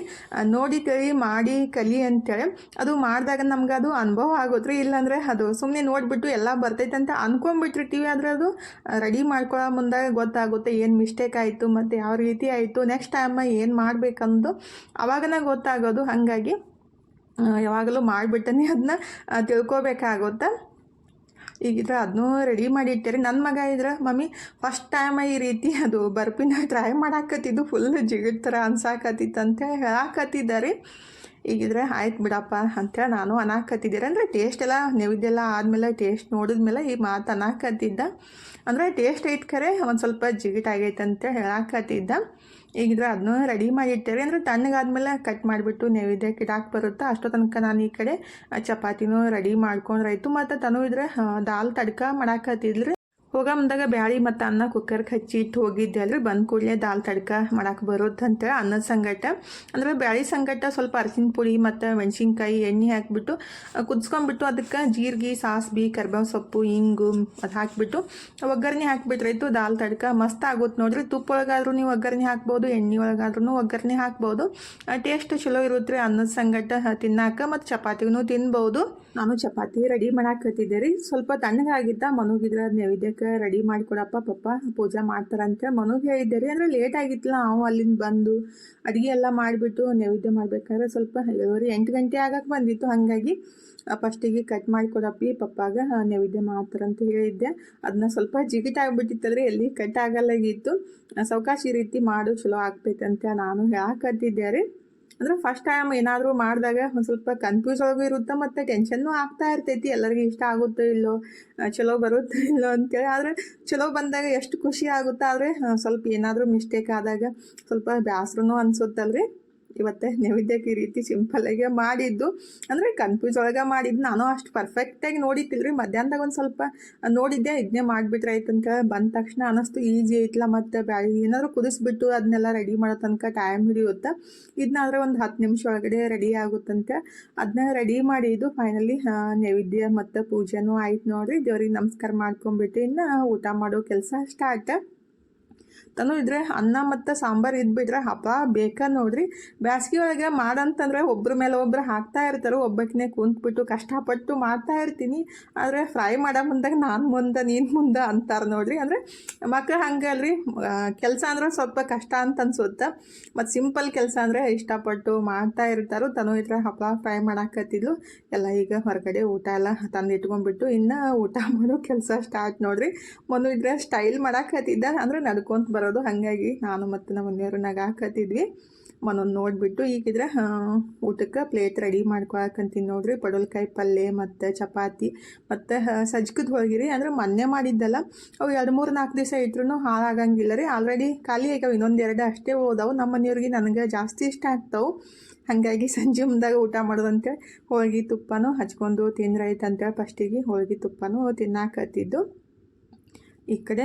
ನೋಡಿ ತಿಳಿ ಮಾಡಿ ಕಲಿ ಅಂತೇಳಿ. ಅದು ಮಾಡಿದಾಗ ನಮ್ಗೆ ಅದು ಅನುಭವ ಆಗುತ್ತೆ ರೀ. ಇಲ್ಲಾಂದರೆ ಅದು ಸುಮ್ಮನೆ ನೋಡಿಬಿಟ್ಟು ಎಲ್ಲ ಬರ್ತೈತೆ ಅಂತ ಅಂದ್ಕೊಂಡ್ಬಿಟ್ಟಿರ್ತೀವಿ. ಆದರೆ ಅದು ರೆಡಿ ಮಾಡ್ಕೊಳ್ಳೋ ಮುಂದಾಗ ಗೊತ್ತಾಗುತ್ತೆ ಏನು ಮಿಸ್ಟೇಕ್ ಆಯಿತು ಮತ್ತು ಯಾವ ರೀತಿ ಆಯಿತು, ನೆಕ್ಸ್ಟ್ ಟೈಮ್ ಏನು ಮಾಡಬೇಕಂದು ಅವಾಗನ ಗೊತ್ತಾಗೋದು. ಹಾಗಾಗಿ ಯಾವಾಗಲೂ ಮಾಡಿಬಿಟ್ಟನೆ ಅದನ್ನ ತಿಳ್ಕೊಬೇಕಾಗುತ್ತೆ. ಈಗಿದ್ರೆ ಅದನ್ನೂ ರೆಡಿ ಮಾಡಿಟ್ಟೇರಿ. ನನ್ನ ಮಗ ಇದ್ರೆ ಮಮ್ಮಿ ಫಸ್ಟ್ ಟೈಮ್ ಈ ರೀತಿ ಅದು ಬರ್ಪಿನ ಟ್ರೈ ಮಾಡಾಕತ್ತಿದ್ದು, ಫುಲ್ ಜಿಗಿಟ್ ಥರ ಅನ್ಸಾಕತ್ತಿತ್ತು ಅಂತೇಳಿ ಹೇಳಾಕತ್ತಿದ್ದಾರೆ. ಈಗಿದ್ರೆ ಆಯ್ತು ಬಿಡಪ್ಪ ಅಂತೇಳಿ ನಾನು ಅನ್ನಾಕತ್ತಿದ್ದೀರ. ಅಂದರೆ ಟೇಸ್ಟ್ ಎಲ್ಲ ನೈವೇದ್ಯ ಎಲ್ಲ ಆದಮೇಲೆ ಟೇಸ್ಟ್ ನೋಡಿದ್ಮೇಲೆ ಈ ಮಾತು ಅನ್ನಾಕತ್ತಿದ್ದ. ಅಂದರೆ ಟೇಸ್ಟ್ ಐತೆ ಖರೆ ಒಂದು ಸ್ವಲ್ಪ ಜಿಗಿಟ್ ಆಗೈತೆ ಅಂತೇಳಿ ಹೇಳಾಕತ್ತಿದ್ದ. ಈಗಿದ್ರೆ ಅದನ್ನೂ ರೆಡಿ ಮಾಡಿಟ್ಟೇರಿ. ಅಂದರೆ ತಣ್ಣಗಾದ್ಮೇಲೆ ಕಟ್ ಮಾಡಿಬಿಟ್ಟು ನೈವೇದ್ಯಕ್ಕೆ ಇಡಾಕೆ ಬರುತ್ತೆ. ಅಷ್ಟೋ ತನಕ ನಾನು ಈ ಕಡೆ ಚಪಾತಿನೂ ರೆಡಿ ಮಾಡ್ಕೊಂಡ್ರಾಯ್ತು. ಮತ್ತು ತನೂ ಇದ್ರೆ ದಾಲ್ ತಡ್ಕ ಮಾಡಾಕತ್ತಿದ್ರಿ. ಹೋಗೋ ಮುಂದಾಗ ಬ್ಯಾಳಿ ಮತ್ತು ಅನ್ನ ಕುಕ್ಕರ್ಗೆ ಹಚ್ಚಿ ಇಟ್ಟು ಹೋಗಿದ್ದೆ ಅಲ್ರಿ. ಬಂದ ಕೂಡಲೇ ದಾಲ್ ತಡ್ಕ ಮಾಡಕ್ಕೆ ಬರುತ್ತೆ ಅಂತೇಳಿ ಅನ್ನದ ಸಂಗಟ. ಅಂದರೆ ಬ್ಯಾಳಿ ಸಂಗಟ ಸ್ವಲ್ಪ ಅರಿಶಿನ ಪುಡಿ ಮತ್ತು ಮೆಣಸಿನ್ಕಾಯಿ ಎಣ್ಣೆ ಹಾಕಿಬಿಟ್ಟು ಕುದಿಸ್ಕೊಂಡ್ಬಿಟ್ಟು ಅದಕ್ಕೆ ಜೀರಿಗೆ, ಸಾಸ್ಬಿ, ಕರ್ಬೇವು ಸೊಪ್ಪು, ಹಿಂಗು ಅದು ಹಾಕಿಬಿಟ್ಟು ಒಗ್ಗರಣೆ ಹಾಕಿಬಿಟ್ರಾಯ್ತು. ದಾಲ್ ತಡ್ಕ ಮಸ್ತ್ ಆಗುತ್ತೆ ನೋಡ್ರಿ. ತುಪ್ಪ ಒಳಗಾದ್ರೂ ನೀವು ಒಗ್ಗರಣೆ ಹಾಕ್ಬೋದು, ಎಣ್ಣೆ ಒಳಗಾದ್ರೂ ಒಗ್ಗರಣೆ ಹಾಕ್ಬೋದು. ಟೇಸ್ಟ್ ಚಲೋ ಇರುತ್ತೆ ರೀ ಅನ್ನದ ಸಂಗಟ ತಿನ್ನಾಕ. ಮತ್ತು ಚಪಾತಿಗೂ ತಿನ್ಬೋದು. ನಾನು ಚಪಾತಿ ರೆಡಿ ಮಾಡಾಕತ್ತಿದ್ದೆ ರೀ. ಸ್ವಲ್ಪ ತಣ್ಣಗಾಗಿದ್ದ. ಮನುಗಿದ್ರೆ ಅದು ನೈವೇದ್ಯಕ್ಕೆ ರೆಡಿ ಮಾಡಿಕೊಡಪ್ಪ ಪಪ್ಪ ಪೂಜೆ ಮಾಡ್ತಾರಂತೆ ಮನುಗೆ ಹೇಳಿದ್ದೆ ರೀ. ಅಂದರೆ ಲೇಟ್ ಆಗಿತ್ತಲ್ಲ, ನಾವು ಅಲ್ಲಿಂದ ಬಂದು ಅಡುಗೆ ಎಲ್ಲ ಮಾಡಿಬಿಟ್ಟು ನೈವೇದ್ಯ ಮಾಡ್ಬೇಕಾದ್ರೆ ಸ್ವಲ್ಪ 7-8 ಗಂಟೆ ಆಗಕ್ಕೆ ಬಂದಿತ್ತು. ಹಾಗಾಗಿ ಫಸ್ಟಿಗೆ ಕಟ್ ಮಾಡಿಕೊಡಪ್ಪಿ ಪಪ್ಪಾಗ ನೈವೇದ್ಯ ಮಾಡ್ತಾರಂತ ಹೇಳಿದ್ದೆ. ಅದನ್ನ ಸ್ವಲ್ಪ ಜಿಗಿಟ್ ಆಗಿಬಿಟ್ಟಿತ್ತಲ್ರಿ, ಎಲ್ಲಿ ಕಟ್ ಆಗಲ್ಲಾಗಿತ್ತು. ಸಾವಕಾಶ ಈ ರೀತಿ ಮಾಡು ಚಲೋ ಆಗ್ತೈತಂತ ನಾನು ಹೇಳಾಕತ್ತಿದ್ದೆ ರೀ. ಅಂದರೆ ಫಸ್ಟ್ ಟೈಮ್ ಏನಾದರೂ ಮಾಡಿದಾಗ ಒಂದು ಸ್ವಲ್ಪ ಕನ್ಫ್ಯೂಸ್ ಆಗೂ ಇರುತ್ತೆ ಮತ್ತು ಟೆನ್ಷನ್ನೂ ಆಗ್ತಾ ಇರ್ತೈತಿ. ಎಲ್ಲರಿಗೂ ಇಷ್ಟ ಆಗುತ್ತೋ ಇಲ್ಲೋ, ಚಲೋ ಬರುತ್ತೋ ಇಲ್ಲೋ ಅಂತೇಳಿ. ಆದರೆ ಚಲೋ ಬಂದಾಗ ಎಷ್ಟು ಖುಷಿ ಆಗುತ್ತೆ. ಆದರೆ ಸ್ವಲ್ಪ ಏನಾದರೂ ಮಿಸ್ಟೇಕ್ ಆದಾಗ ಸ್ವಲ್ಪ ಬೇಸರನೂ ಅನಿಸುತ್ತಲ್ರಿ. ಇವತ್ತು ನೈವೇದ್ಯಕ್ಕೆ ಈ ರೀತಿ ಸಿಂಪಲ್ಲಾಗೆ ಮಾಡಿದ್ದು. ಅಂದರೆ ಕನ್ಫ್ಯೂಸ್ ಒಳಗೆ ಮಾಡಿದ್ದು. ನಾನು ಅಷ್ಟು ಪರ್ಫೆಕ್ಟಾಗಿ ನೋಡಿತ್ತಿಲ್ಲ ರೀ. ಮಧ್ಯಾಹ್ನದಾಗ ಒಂದು ಸ್ವಲ್ಪ ನೋಡಿದ್ದೆ, ಇದನ್ನೇ ಮಾಡಿಬಿಟ್ರೆ ಆಯ್ತು ಅಂತೇಳಿ. ಬಂದ ತಕ್ಷಣ ಅನ್ನಿಸ್ತು ಈಸಿ ಐತಲ್ಲ. ಮತ್ತು ಬ್ಯಾಳಿ ಏನಾದರೂ ಕುದಿಸ್ಬಿಟ್ಟು ಅದನ್ನೆಲ್ಲ ರೆಡಿ ಮಾಡೋ ತನಕ ಟೈಮ್ ಹಿಡಿಯುತ್ತೆ. ಇದನ್ನಾದರೆ ಒಂದು 10 ನಿಮಿಷ ಒಳಗಡೆ ರೆಡಿ ಆಗುತ್ತಂತೆ. ಅದನ್ನ ರೆಡಿ ಮಾಡಿದ್ದು ಫೈನಲಿ ನೈವೇದ್ಯ ಮತ್ತು ಪೂಜೆನೂ ಆಯ್ತು ನೋಡಿರಿ. ದೇವ್ರಿಗೆ ನಮಸ್ಕಾರ ಮಾಡ್ಕೊಂಬಿಟ್ಟು ಇನ್ನು ಊಟ ಮಾಡೋ ಕೆಲಸ ಸ್ಟಾರ್ಟ್. ತನೂ ಇದ್ರೆ ಅನ್ನ ಮತ್ತು ಸಾಂಬಾರು ಇದ್ಬಿಟ್ರೆ ಹಬ್ಬ ಬೇಕಾ ನೋಡ್ರಿ. ಬ್ಯಾಸ್ಗೆ ಒಳಗೆ ಮಾಡಂತಂದ್ರೆ ಒಬ್ಬರ ಮೇಲೆ ಒಬ್ಬರು ಹಾಕ್ತಾ ಇರ್ತಾರೆ. ಒಬ್ಬಕ್ಕೇ ಕುಂತ್ಬಿಟ್ಟು ಕಷ್ಟಪಟ್ಟು ಮಾಡ್ತಾ ಇರ್ತೀನಿ. ಆದರೆ ಫ್ರೈ ಮಾಡೋ ಮುಂದಾಗ ನಾನು ಮುಂದೆ ನೀನು ಮುಂದೆ ಅಂತಾರೆ ನೋಡ್ರಿ. ಅಂದರೆ ಮಕ್ಕಳು ಹಂಗಲ್ರಿ, ಕೆಲಸ ಅಂದ್ರೆ ಸ್ವಲ್ಪ ಕಷ್ಟ ಅಂತ ಅನ್ಸುತ್ತೆ. ಮತ್ತು ಸಿಂಪಲ್ ಕೆಲಸ ಅಂದರೆ ಇಷ್ಟಪಟ್ಟು ಮಾಡ್ತಾ ಇರ್ತಾರೆ. ತನೂ ಇದ್ರೆ ಹಪ್ಪಳ ಫ್ರೈ ಮಾಡಾಕತ್ತಿದ್ಲು. ಎಲ್ಲ ಈಗ ಹೊರಗಡೆ ಊಟ ಎಲ್ಲ ತಂದು ಇಟ್ಕೊಂಡ್ಬಿಟ್ಟು ಇನ್ನು ಊಟ ಮಾಡೋ ಕೆಲಸ ಸ್ಟಾರ್ಟ್ ನೋಡ್ರಿ. ಮನು ಇದ್ರೆ ಸ್ಟೈಲ್ ಮಾಡಾಕತ್ತಿದ್ದ. ಅಂದರೆ ನಡ್ಕೊಂತ ಬರೋದು. ಹಾಗಾಗಿ ನಾನು ಮತ್ತು ನಮ್ಮ ಮನೆಯವರು ನಗಾಕತ್ತಿದ್ವಿ. ಮನೊಂದು ನೋಡಿಬಿಟ್ಟು ಈಗಿದ್ರೆ ಊಟಕ್ಕೆ ಪ್ಲೇಟ್ ರೆಡಿ ಮಾಡ್ಕೊಳಕಂತೀನಿ ನೋಡ್ರಿ. ಪಡವಲಕಾಯಿ ಪಲ್ಯ ಮತ್ತು ಚಪಾತಿ ಮತ್ತು ಸಜ್ಕದ ಹೋಳಿಗೆ. ಅಂದರೆ ಮೊನ್ನೆ ಮಾಡಿದ್ದಲ್ಲ, ಅವು 2-3-4 ದಿವಸ ಇಟ್ರೂ ಹಾಳಾಗಂಗಿಲ್ಲ ರೀ. ಆಲ್ರೆಡಿ ಖಾಲಿ ಆಗ್ಯಾವ, ಇನ್ನೊಂದು 2 ಅಷ್ಟೇ ಹೋದವು. ನಮ್ಮ ಮನೆಯವ್ರಿಗೆ ನನಗೆ ಜಾಸ್ತಿ ಇಷ್ಟ ಆಗ್ತಾವೆ. ಹಾಗಾಗಿ ಸಂಜೆ ಮುಂದಾಗ ಊಟ ಮಾಡೋದಂತೇಳಿ ಹೋಳಿಗೆ ತುಪ್ಪನೂ ಹಚ್ಕೊಂಡು ತಿಂದ್ರಾಯ್ತು ಅಂತೇಳಿ ಫಸ್ಟಿಗೆ ಹೋಳಿಗೆ ತುಪ್ಪನೂ ತಿನ್ನಾಕತ್ತಿದ್ದು. ಈ ಕಡೆ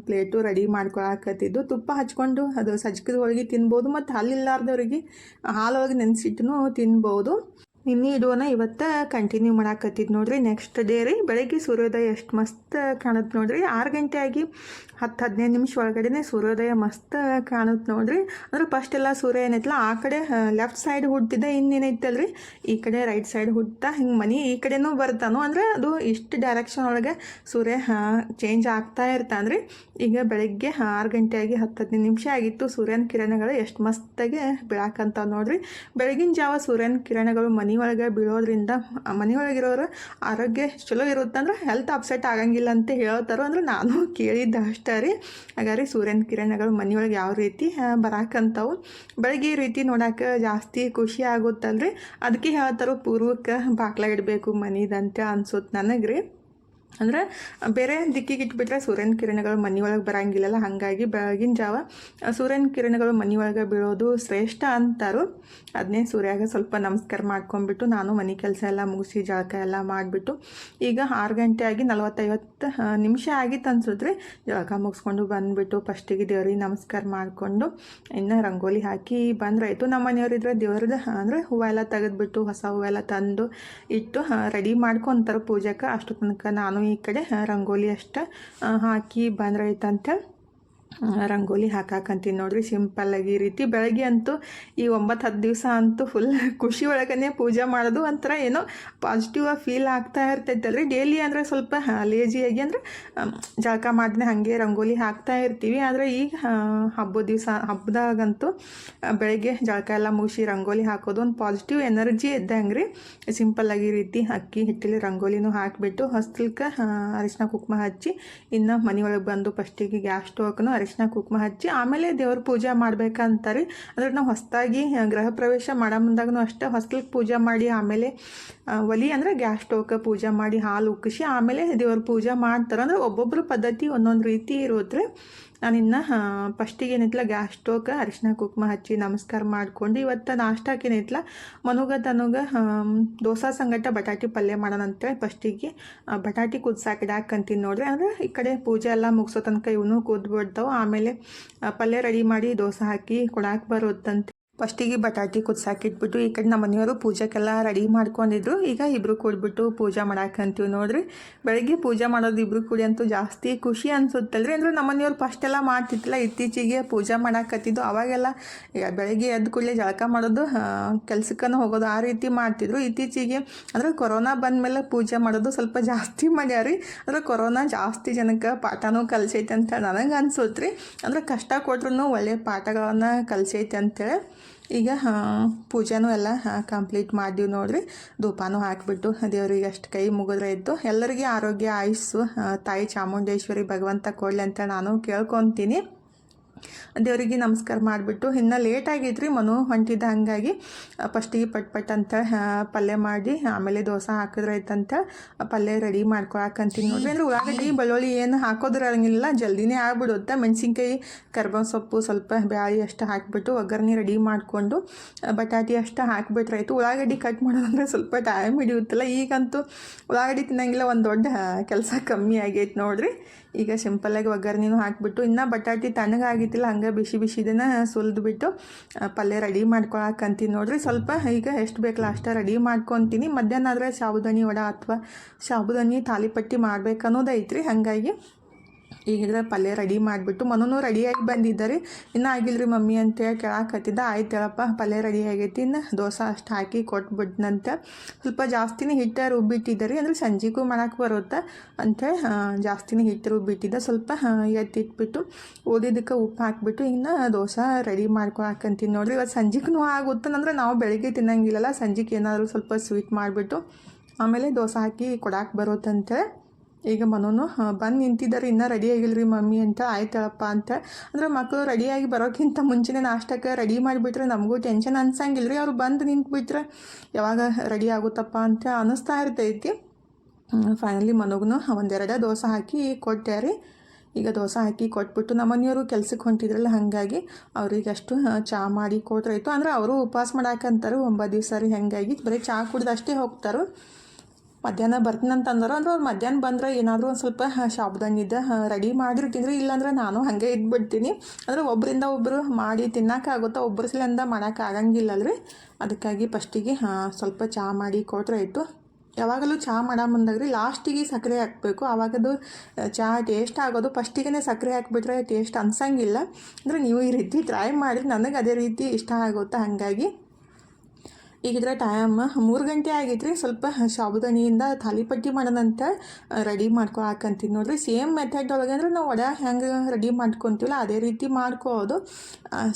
ಪ್ಲೇಟು ರೆಡಿ ಮಾಡ್ಕೊಳಕತ್ತಿದ್ದು. ತುಪ್ಪ ಹಚ್ಕೊಂಡು ಅದು ಸಜ್ಕದ ಹೋಳಿಗೆ ತಿನ್ಬೋದು. ಮತ್ತು ಹಾಲಿಲ್ಲಾರ್ದವ್ರಿಗೆ ಹಾಲೊಳಗೆ ನೆನೆಸಿಟ್ಟು ತಿನ್ಬೋದು. ನಿನ್ನೆ ಇಡುವನ ಇವತ್ತು ಕಂಟಿನ್ಯೂ ಮಾಡಾಕತ್ತಿದ್ದು ನೋಡ್ರಿ. ನೆಕ್ಸ್ಟ್ ಡೇ ರೀ ಬೆಳಗ್ಗೆ ಸೂರ್ಯೋದಯ ಎಷ್ಟು ಮಸ್ತ್ ಕಾಣುತ್ತೆ ನೋಡ್ರಿ. 6 ಗಂಟೆ ಆಗಿ 10-15 ನಿಮಿಷ ಒಳಗಡೆ ಸೂರ್ಯೋದಯ ಮಸ್ತ್ ಕಾಣುತ್ತೆ ನೋಡ್ರಿ. ಅಂದ್ರೆ ಫಸ್ಟ್ ಎಲ್ಲ ಸೂರ್ಯ ಏನೈತಲ್ಲ ಆ ಕಡೆ ಲೆಫ್ಟ್ ಸೈಡ್ ಹುಟ್ಟಿದ್ದ, ಇನ್ನೇನೈತಲ್ರಿ ಈ ಕಡೆ ರೈಟ್ ಸೈಡ್ ಹುಡ್ತಾ ಹಿಂಗೆ ಮನೆ ಈ ಕಡೆನೂ ಬರ್ತಾನೋ. ಅಂದರೆ ಅದು ಇಷ್ಟು ಡೈರೆಕ್ಷನ್ ಒಳಗೆ ಸೂರ್ಯ ಚೇಂಜ್ ಆಗ್ತಾ ಇರ್ತಾನ್ರಿ. ಈಗ ಬೆಳಗ್ಗೆ 6 ಗಂಟೆ ಆಗಿ 10-15 ನಿಮಿಷ ಆಗಿತ್ತು. ಸೂರ್ಯನ ಕಿರಣಗಳು ಎಷ್ಟು ಮಸ್ತಾಗಿ ಬೀಳಾಕಂತಾವ ನೋಡ್ರಿ. ಬೆಳಗಿನ ಜಾವ ಸೂರ್ಯನ ಕಿರಣಗಳು ಮನೆಯೊಳಗೆ ಬೀಳೋದ್ರಿಂದ ಮನೆಯೊಳಗಿರೋರು ಆರೋಗ್ಯ ಚಲೋ ಇರುತ್ತೆ. ಅಂದ್ರೆ ಹೆಲ್ತ್ ಅಪ್ಸೆಟ್ ಆಗಂಗಿಲ್ಲ ಅಂತ ಹೇಳ್ತಾರೋ. ಅಂದ್ರೆ ನಾನು ಕೇಳಿದ್ದ ಅಷ್ಟೇ ರೀ. ಹಾಗಾದ್ರೆ ಸೂರ್ಯನ ಕಿರಣಗಳು ಮನೆಯೊಳಗೆ ಯಾವ ರೀತಿ ಬರಾಕಂತಾವು. ಬೆಳಗ್ಗೆ ಈ ರೀತಿ ನೋಡೋಕೆ ಜಾಸ್ತಿ ಖುಷಿ ಆಗುತ್ತಲ್ರಿ. ಅದಕ್ಕೆ ಹೇಳ್ತಾರೋ ಪೂರ್ವಕ್ಕೆ ಬಾಗ್ಲ ಇಡಬೇಕು ಮನೆದಂತೆ ಅನ್ಸುತ್ತೆ ನನಗೆ ರೀ. ಅಂದರೆ ಬೇರೆ ದಿಕ್ಕಿಗೆ ಇಟ್ಬಿಟ್ರೆ ಸೂರ್ಯನ ಕಿರಣಗಳು ಮನೆ ಒಳಗೆ ಬರೋಂಗಿಲ್ಲಲ್ಲ, ಹಾಗಾಗಿ ಬೆಳಗಿನ ಜಾವ ಸೂರ್ಯನ ಕಿರಣಗಳು ಮನೆ ಒಳಗೆ ಬೀಳೋದು ಶ್ರೇಷ್ಠ ಅಂತಾರು. ಅದನ್ನೇ ಸೂರ್ಯಾಗ ಸ್ವಲ್ಪ ನಮಸ್ಕಾರ ಮಾಡ್ಕೊಂಡ್ಬಿಟ್ಟು ನಾನು ಮನೆ ಕೆಲಸ ಎಲ್ಲ ಮುಗಿಸಿ ಜಳಕ ಎಲ್ಲ ಮಾಡಿಬಿಟ್ಟು ಈಗ 6 ಗಂಟೆ ಆಗಿ 40-50 ನಿಮಿಷ ಆಗಿತ್ತು ಅನ್ಸುತ್ತೆ. ಜಳಕ ಮುಗಿಸ್ಕೊಂಡು ಬಂದುಬಿಟ್ಟು ಫಸ್ಟಿಗೆ ದೇವ್ರಿಗೆ ನಮಸ್ಕಾರ ಮಾಡಿಕೊಂಡು ಇನ್ನು ರಂಗೋಲಿ ಹಾಕಿ ಬಂದ್ರಾಯ್ತು. ನಮ್ಮ ಮನೆಯವರಿದ್ರೆ ದೇವ್ರದ್ದು ಅಂದರೆ ಹೂವು ಎಲ್ಲ ತೆಗೆದ್ಬಿಟ್ಟು ಹೊಸ ಹೂವೆಲ್ಲ ತಂದು ಇಟ್ಟು ರೆಡಿ ಮಾಡ್ಕೊತಾರೆ ಪೂಜೆಗೆ. ಅಷ್ಟು ತನಕ ನಾನು ಈ ಕಡೆ ರಂಗೋಲಿ ಅಷ್ಟು ಹಾಕಿ ಬಂದ್ರಾಯ್ತಂತ ರಂಗೋಲಿ ಹಾಕಾಕಂತೀನಿ ನೋಡ್ರಿ. ಸಿಂಪಲ್ಲಾಗಿ ಈ ರೀತಿ ಬೆಳಗ್ಗೆ ಅಂತೂ ಈ 9-10 ದಿವಸ ಅಂತೂ ಫುಲ್ ಖುಷಿ ಒಳಗನೆ ಪೂಜೆ ಮಾಡೋದು ಒಂಥರ ಏನೋ ಪಾಸಿಟಿವ್ ಫೀಲ್ ಆಗ್ತಾ ಇರ್ತೈತಲ್ರಿ. ಡೈಲಿ ಅಂದರೆ ಸ್ವಲ್ಪ ಲೇಜಿಯಾಗಿ ಅಂದರೆ ಜಳಕ ಮಾಡಿದ್ರೆ ಹಾಗೆ ರಂಗೋಲಿ ಹಾಕ್ತಾ ಇರ್ತೀವಿ. ಆದರೆ ಈಗ ಹಬ್ಬದಾಗಂತೂ ಬೆಳಗ್ಗೆ ಜಳಕ ಎಲ್ಲ ಮುಗಿಸಿ ರಂಗೋಲಿ ಹಾಕೋದು ಒಂದು ಪಾಸಿಟಿವ್ ಎನರ್ಜಿ ಇದ್ದಂಗೆ ರೀ. ಸಿಂಪಲ್ಲಾಗಿ ಈ ರೀತಿ ಅಕ್ಕಿ ಹಿಟ್ಟಲ್ಲಿ ರಂಗೋಲಿನೂ ಹಾಕಿಬಿಟ್ಟು ಹೊಸ್ತಿಲ್ಕ ಅರಿಶಿನ ಕುಂಕುಮ ಹಚ್ಚಿ ಇನ್ನು ಮನೆಯೊಳಗೆ ಬಂದು ಫಸ್ಟಿಗೆ ಗ್ಯಾಸ್ ಸ್ಟೋವ್ಗೂ ಅರಿಶಿನ ಕುಂಕುಮ ಹಚ್ಚಿ ಆಮೇಲೆ ದೇವ್ರ ಪೂಜೆ ಮಾಡ್ಬೇಕಂತಾರೆ. ಅಂದ್ರೆ ನಾವು ಹೊಸದಾಗಿ ಗೃಹ ಪ್ರವೇಶ ಮಾಡೋ ಮುಂದಾಗೂ ಅಷ್ಟೇ ಹೊಸ್ತಿಲ್ಕ ಪೂಜೆ ಮಾಡಿ ಆಮೇಲೆ ಒಲಿ ಅಂದರೆ ಗ್ಯಾಸ್ ಸ್ಟೋವ್ಗೆ ಪೂಜೆ ಮಾಡಿ ಹಾಲು ಉಕ್ಕಿಸಿ ಆಮೇಲೆ ದೇವ್ರ ಪೂಜೆ ಮಾಡ್ತಾರೆ. ಅಂದರೆ ಒಬ್ಬೊಬ್ಬರು ಪದ್ಧತಿ ಒಂದೊಂದು ರೀತಿ ಇರುತ್ತೆ. ನಾನಿನ್ನು ಫಸ್ಟಿಗೆ ಏನೈತಲ್ಲ ಗ್ಯಾಸ್ ಸ್ಟೋವ್ಗೆ ಅರಿಶಿನ ಕುಂಕುಮ ಹಚ್ಚಿ ನಮಸ್ಕಾರ ಮಾಡ್ಕೊಂಡು ಇವತ್ತು ನಾಷ್ಟಕ್ಕೆ ಏನೈತಲ್ಲ ತನಗ ದೋಸೆ ಸಂಗಟ ಬಟಾಟಿ ಪಲ್ಯ ಮಾಡೋಣ ಅಂತೇಳಿ ಫಸ್ಟಿಗೆ ಬಟಾಟಿ ಕುದಿಸಾಕಿಡಾಕಂತೀನಿ ನೋಡ್ರಿ. ಅಂದರೆ ಈ ಕಡೆ ಪೂಜೆ ಎಲ್ಲ ಮುಗಿಸೋ ತನಕ ಇವನು ಕೂದ್ಬಿಡ್ತಾವೆ. ಆಮೇಲೆ ಪಲ್ಯ ರೆಡಿ ಮಾಡಿ ದೋಸೆ ಹಾಕಿ ಕೊಡಾಕೆ ಬರುತ್ತಂತೆ. ಫಸ್ಟಿಗೆ ಬಟಾಟಿ ಕುದಿಸಾಕಿಟ್ಬಿಟ್ಟು ಈ ಕಡೆ ನಮ್ಮ ಮನೆಯವರು ಪೂಜೆಗೆಲ್ಲ ರೆಡಿ ಮಾಡ್ಕೊಂಡಿದ್ರು. ಈಗ ಇಬ್ಬರು ಕೂಡ್ಬಿಟ್ಟು ಪೂಜೆ ಮಾಡಾಕಂತೀವಿ ನೋಡ್ರಿ. ಬೆಳಗ್ಗೆ ಪೂಜೆ ಮಾಡೋದು ಇಬ್ಬರು ಕೂಡಿ ಅಂತೂ ಜಾಸ್ತಿ ಖುಷಿ ಅನ್ಸುತ್ತಲ್ರಿ. ಅಂದ್ರೆ ನಮ್ಮ ಮನೆಯವ್ರು ಫಸ್ಟೆಲ್ಲ ಮಾಡ್ತಿತ್ತಲ್ಲ, ಇತ್ತೀಚೆಗೆ ಪೂಜೆ ಮಾಡಾಕತ್ತಿದ್ದು. ಅವಾಗೆಲ್ಲ ಬೆಳಗ್ಗೆ ಎದ್ದು ಕೂಡಲೇ ಜಳಕ ಮಾಡೋದು ಕೆಲ್ಸಕ್ಕೂ ಹೋಗೋದು ಆ ರೀತಿ ಮಾಡ್ತಿದ್ರು. ಇತ್ತೀಚೆಗೆ ಅಂದರೆ ಕೊರೋನಾ ಬಂದಮೇಲೆ ಪೂಜೆ ಮಾಡೋದು ಸ್ವಲ್ಪ ಜಾಸ್ತಿ ಮಾಡ್ಯಾರಿ. ಅಂದ್ರೆ ಕೊರೋನಾ ಜಾಸ್ತಿ ಜನಕ್ಕೆ ಪಾಠನೂ ಕಲಿಸೈತೆ ಅಂತ ನನಗೆ ಅನ್ಸುತ್ತೆ ರೀ. ಅಂದ್ರೆ ಕಷ್ಟ ಕೊಟ್ರು ಒಳ್ಳೆಯ ಪಾಠಗಳನ್ನು ಕಲಿಸೈತೆ ಅಂತೇಳಿ ಈಗ ಪೂಜೆನೂ ಎಲ್ಲ ಕಂಪ್ಲೀಟ್ ಮಾಡಿದ್ವಿ ನೋಡ್ರಿ. ಧೂಪನೂ ಹಾಕಿಬಿಟ್ಟು ದೇವ್ರಿಗೆ ಅಷ್ಟು ಕೈ ಮುಗಿದ್ರೆ ಇದ್ದು ಎಲ್ಲರಿಗೆ ಆರೋಗ್ಯ ಆಯುಸ್ಸು ತಾಯಿ ಚಾಮುಂಡೇಶ್ವರಿ ಭಗವಂತ ಕೊಡಲಿ ಅಂತ ನಾನು ಕೇಳ್ಕೊತೀನಿ. ದೇವರಿಗೆ ನಮಸ್ಕಾರ ಮಾಡಿಬಿಟ್ಟು ಇನ್ನು ಲೇಟ್ ಆಗೈತ್ರಿ, ಮನು ಹೊಂಟಿದ್ದ. ಹಾಗಾಗಿ ಫಸ್ಟಿಗೆ ಪಟ್ ಅಂತ ಪಲ್ಯ ಮಾಡಿ ಆಮೇಲೆ ದೋಸೆ ಹಾಕಿದ್ರೆ ಆಯ್ತಂತ ಪಲ್ಯ ರೆಡಿ ಮಾಡ್ಕೊಳಕಂತೀನಿ ನೋಡ್ರಿ. ಅಂದರೆ ಉಳ್ಳಾಗಡ್ಡಿ ಬೆಳ್ಳುಳ್ಳಿ ಏನು ಹಾಕೋದ್ರಂಗಿಲ್ಲ, ಜಲ್ದಿನೇ ಆಗ್ಬಿಡುತ್ತೆ. ಮೆಣಸಿನ್ಕಾಯಿ ಕರ್ಬೇವು ಸೊಪ್ಪು ಸ್ವಲ್ಪ ಬ್ಯಾಳಿ ಅಷ್ಟು ಹಾಕಿಬಿಟ್ಟು ಒಗ್ಗರಣೆ ರೆಡಿ ಮಾಡಿಕೊಂಡು ಬಟಾಟಿ ಅಷ್ಟು ಹಾಕಿಬಿಟ್ರಾಯ್ತು. ಉಳ್ಳಾಗಡ್ಡಿ ಕಟ್ ಮಾಡೋದಂದ್ರೆ ಸ್ವಲ್ಪ ಟೈಮ್ ಹಿಡಿಯುತ್ತಲ್ಲ. ಈಗಂತೂ ಉಳ್ಳಾಗಡ್ಡಿ ತಿನ್ನಂಗಿಲ್ಲ, ಒಂದು ದೊಡ್ಡ ಕೆಲಸ ಕಮ್ಮಿ ಆಗೈತೆ ನೋಡ್ರಿ. ಈಗ ಸಿಂಪಲ್ಲಾಗಿ ಒಗ್ಗರಣೆನೂ ಹಾಕಿಬಿಟ್ಟು ಇನ್ನು ಬಟಾಟಿ ತಣ್ಣಗಾಗಿತ್ತಿಲ್ಲ, ಹಂಗೆ ಬಿಸಿ ಇದನ್ನು ಸುಲಿದ್ಬಿಟ್ಟು ಪಲ್ಯ ರೆಡಿ ಮಾಡ್ಕೊಳಕಂತೀನಿ ನೋಡ್ರಿ. ಸ್ವಲ್ಪ ಈಗ ಎಷ್ಟು ಬೇಕಲ್ಲ ಅಷ್ಟೇ ರೆಡಿ ಮಾಡ್ಕೊತೀನಿ. ಮಧ್ಯಾಹ್ನ ಆದರೆ ಸಾಬುದಾನಿ ವಡೆ ಅಥವಾ ಸಾಬುದಾನಿ ತಾಲಿಪಟ್ಟಿ ಮಾಡ್ಬೇಕನ್ನೋದೈತ್ರಿ. ಹಾಗಾಗಿ ಈಗಿದ್ರೆ ಪಲ್ಯ ರೆಡಿ ಮಾಡಿಬಿಟ್ಟು ಮನೂ ರೆಡಿಯಾಗಿ ಬಂದಿದ್ದಾರೆ. ಇನ್ನೂ ಆಗಿಲ್ಲರಿ ಮಮ್ಮಿ ಅಂತೇಳಿ ಕೇಳಾಕತ್ತಿದ್ದ. ಆಯ್ತು ಹೇಳಪ್ಪ ಪಲ್ಯ ರೆಡಿ ಆಗೈತಿ, ಇನ್ನು ದೋಸೆ ಅಷ್ಟು ಹಾಕಿ ಕೊಟ್ಬಿಟ್ನಂತೆ. ಸ್ವಲ್ಪ ಜಾಸ್ತಿನೇ ಹಿಟ್ಟು ರುಬ್ಬಿಟ್ಟಿದ್ದಾರೆ, ಅಂದರೆ ಸಂಜೆಗೂ ಮಾಡೋಕ್ಕೆ ಬರುತ್ತೆ ಅಂಥೇಳಿ ಜಾಸ್ತಿನೇ ಹಿಟ್ಟು ರುಬ್ಬಿಟ್ಟಿದ್ದ. ಸ್ವಲ್ಪ ಎತ್ತಿಟ್ಬಿಟ್ಟು ಓದಿದ್ದಕ್ಕೆ ಉಪ್ಪು ಹಾಕಿಬಿಟ್ಟು ಇನ್ನು ದೋಸೆ ರೆಡಿ ಮಾಡ್ಕೊಳಕಂತೀನಿ ನೋಡ್ರಿ. ಇವತ್ತು ಸಂಜೆಗೂ ಆಗುತ್ತಂದ್ರೆ ನಾವು ಬೆಳಗ್ಗೆ ತಿನ್ನಂಗಿಲ್ಲಲ್ಲ, ಸಂಜೆಗೆ ಏನಾದರೂ ಸ್ವಲ್ಪ ಸ್ವೀಟ್ ಮಾಡಿಬಿಟ್ಟು ಆಮೇಲೆ ದೋಸೆ ಹಾಕಿ ಕೊಡಾಕೆ ಬರುತ್ತಂತೇಳಿ ಈಗ ಮನೂ ಬಂದು ನಿಂತಿದ್ದಾರೆ. ಇನ್ನೂ ರೆಡಿ ಆಗಿಲ್ಲರಿ ಮಮ್ಮಿ ಅಂತ. ಆಯ್ತಳಪ್ಪ ಅಂತ. ಅಂದರೆ ಮಕ್ಕಳು ರೆಡಿಯಾಗಿ ಬರೋಕ್ಕಿಂತ ಮುಂಚೆನೇ ನಾಷ್ಟಕ್ಕೆ ರೆಡಿ ಮಾಡಿಬಿಟ್ರೆ ನಮಗೂ ಟೆನ್ಷನ್ ಅನ್ಸಂಗಿಲ್ಲ ರೀ. ಅವ್ರು ಬಂದು ನಿಂತ್ಬಿಟ್ರೆ ಯಾವಾಗ ರೆಡಿ ಆಗುತ್ತಪ್ಪ ಅಂತ ಅನ್ನಿಸ್ತಾ ಇರ್ತೈತಿ. ಫೈನಲಿ ಮನಗೂ ಒಂದೆರಡು ದೋಸೆ ಹಾಕಿ ಕೊಟ್ಟೆ ರೀ. ಈಗ ದೋಸೆ ಹಾಕಿ ಕೊಟ್ಬಿಟ್ಟು ನಮ್ಮ ಮನೆಯವರು ಕೆಲ್ಸಕ್ಕೆ ಹೊಂಟಿದ್ರಲ್ಲ, ಹಾಗಾಗಿ ಅವ್ರಿಗೆ ಅಷ್ಟು ಚಹಾ ಮಾಡಿ ಕೊಟ್ರಾಯ್ತು. ಅಂದರೆ ಅವರು ಉಪವಾಸ ಮಾಡಾಕಂತಾರೆ 9 ದಿವಸ ರೀ. ಹಾಗಾಗಿ ಬರೀ ಚಹಾ ಕುಡ್ದು ಅಷ್ಟೇ ಹೋಗ್ತಾರೆ. ಮಧ್ಯಾಹ್ನ ಬರ್ತೀನಂತಂದ್ರೆ ಅಂದ್ರೆ ಅವ್ರು ಮಧ್ಯಾಹ್ನ ಬಂದರೆ ಏನಾದರೂ ಒಂದು ಸ್ವಲ್ಪ ಸಾಬುದಾನಿದ್ದು ರೆಡಿ ಮಾಡಿರ್ತೀನಿ. ಇಲ್ಲಾಂದ್ರೆ ನಾನು ಹಾಗೆ ಇದ್ಬಿಡ್ತೀನಿ. ಅಂದರೆ ಒಬ್ಬರಿಂದ ಒಬ್ಬರು ಮಾಡಿ ತಿನ್ನೋಕ್ಕಾಗುತ್ತೋ, ಒಬ್ಬರು ಸಿಲಿಂದ ಮಾಡೋಕ್ಕಾಗಂಗಿಲ್ಲಲ್ರಿ. ಅದಕ್ಕಾಗಿ ಫಸ್ಟಿಗೆ ಸ್ವಲ್ಪ ಚಹಾ ಮಾಡಿ ಕೊಟ್ರಾಯ್ತು. ಯಾವಾಗಲೂ ಚಹಾ ಮಾಡೋ ಮುಂದಾಗ್ರಿ ಲಾಸ್ಟಿಗೆ ಸಕ್ಕರೆ ಹಾಕಬೇಕು, ಆವಾಗದು ಚಹಾ ಟೇಸ್ಟ್ ಆಗೋದು. ಫಸ್ಟಿಗೆ ಸಕ್ಕರೆ ಹಾಕಿಬಿಟ್ರೆ ಟೇಸ್ಟ್ ಅನ್ಸಂಗಿಲ್ಲ. ಅಂದರೆ ನೀವು ಈ ರೀತಿ ಟ್ರೈ ಮಾಡಿ, ನನಗೆ ಅದೇ ರೀತಿ ಇಷ್ಟ ಆಗುತ್ತೆ. ಹಾಗಾಗಿ ಈಗಿದ್ರೆ ಟೈಮ್ 3 ಗಂಟೆ ಆಗಿತ್ತು. ಸ್ವಲ್ಪ ಸಾಬುದಾನಿಯಿಂದ ತಾಲಿಪಟ್ಟಿ ಮಾಡೋಣಂತ ರೆಡಿ ಮಾಡ್ಕೊಳಕಂತೀನಿ ನೋಡ್ರಿ. ಸೇಮ್ ಮೆಥಡ್ ಒಳಗೆ ಅಂದರೆ ನಾವು ವಡೆ ಹೆಂಗೆ ರೆಡಿ ಮಾಡ್ಕೊತೀವಲ್ಲ ಅದೇ ರೀತಿ ಮಾಡ್ಕೋದು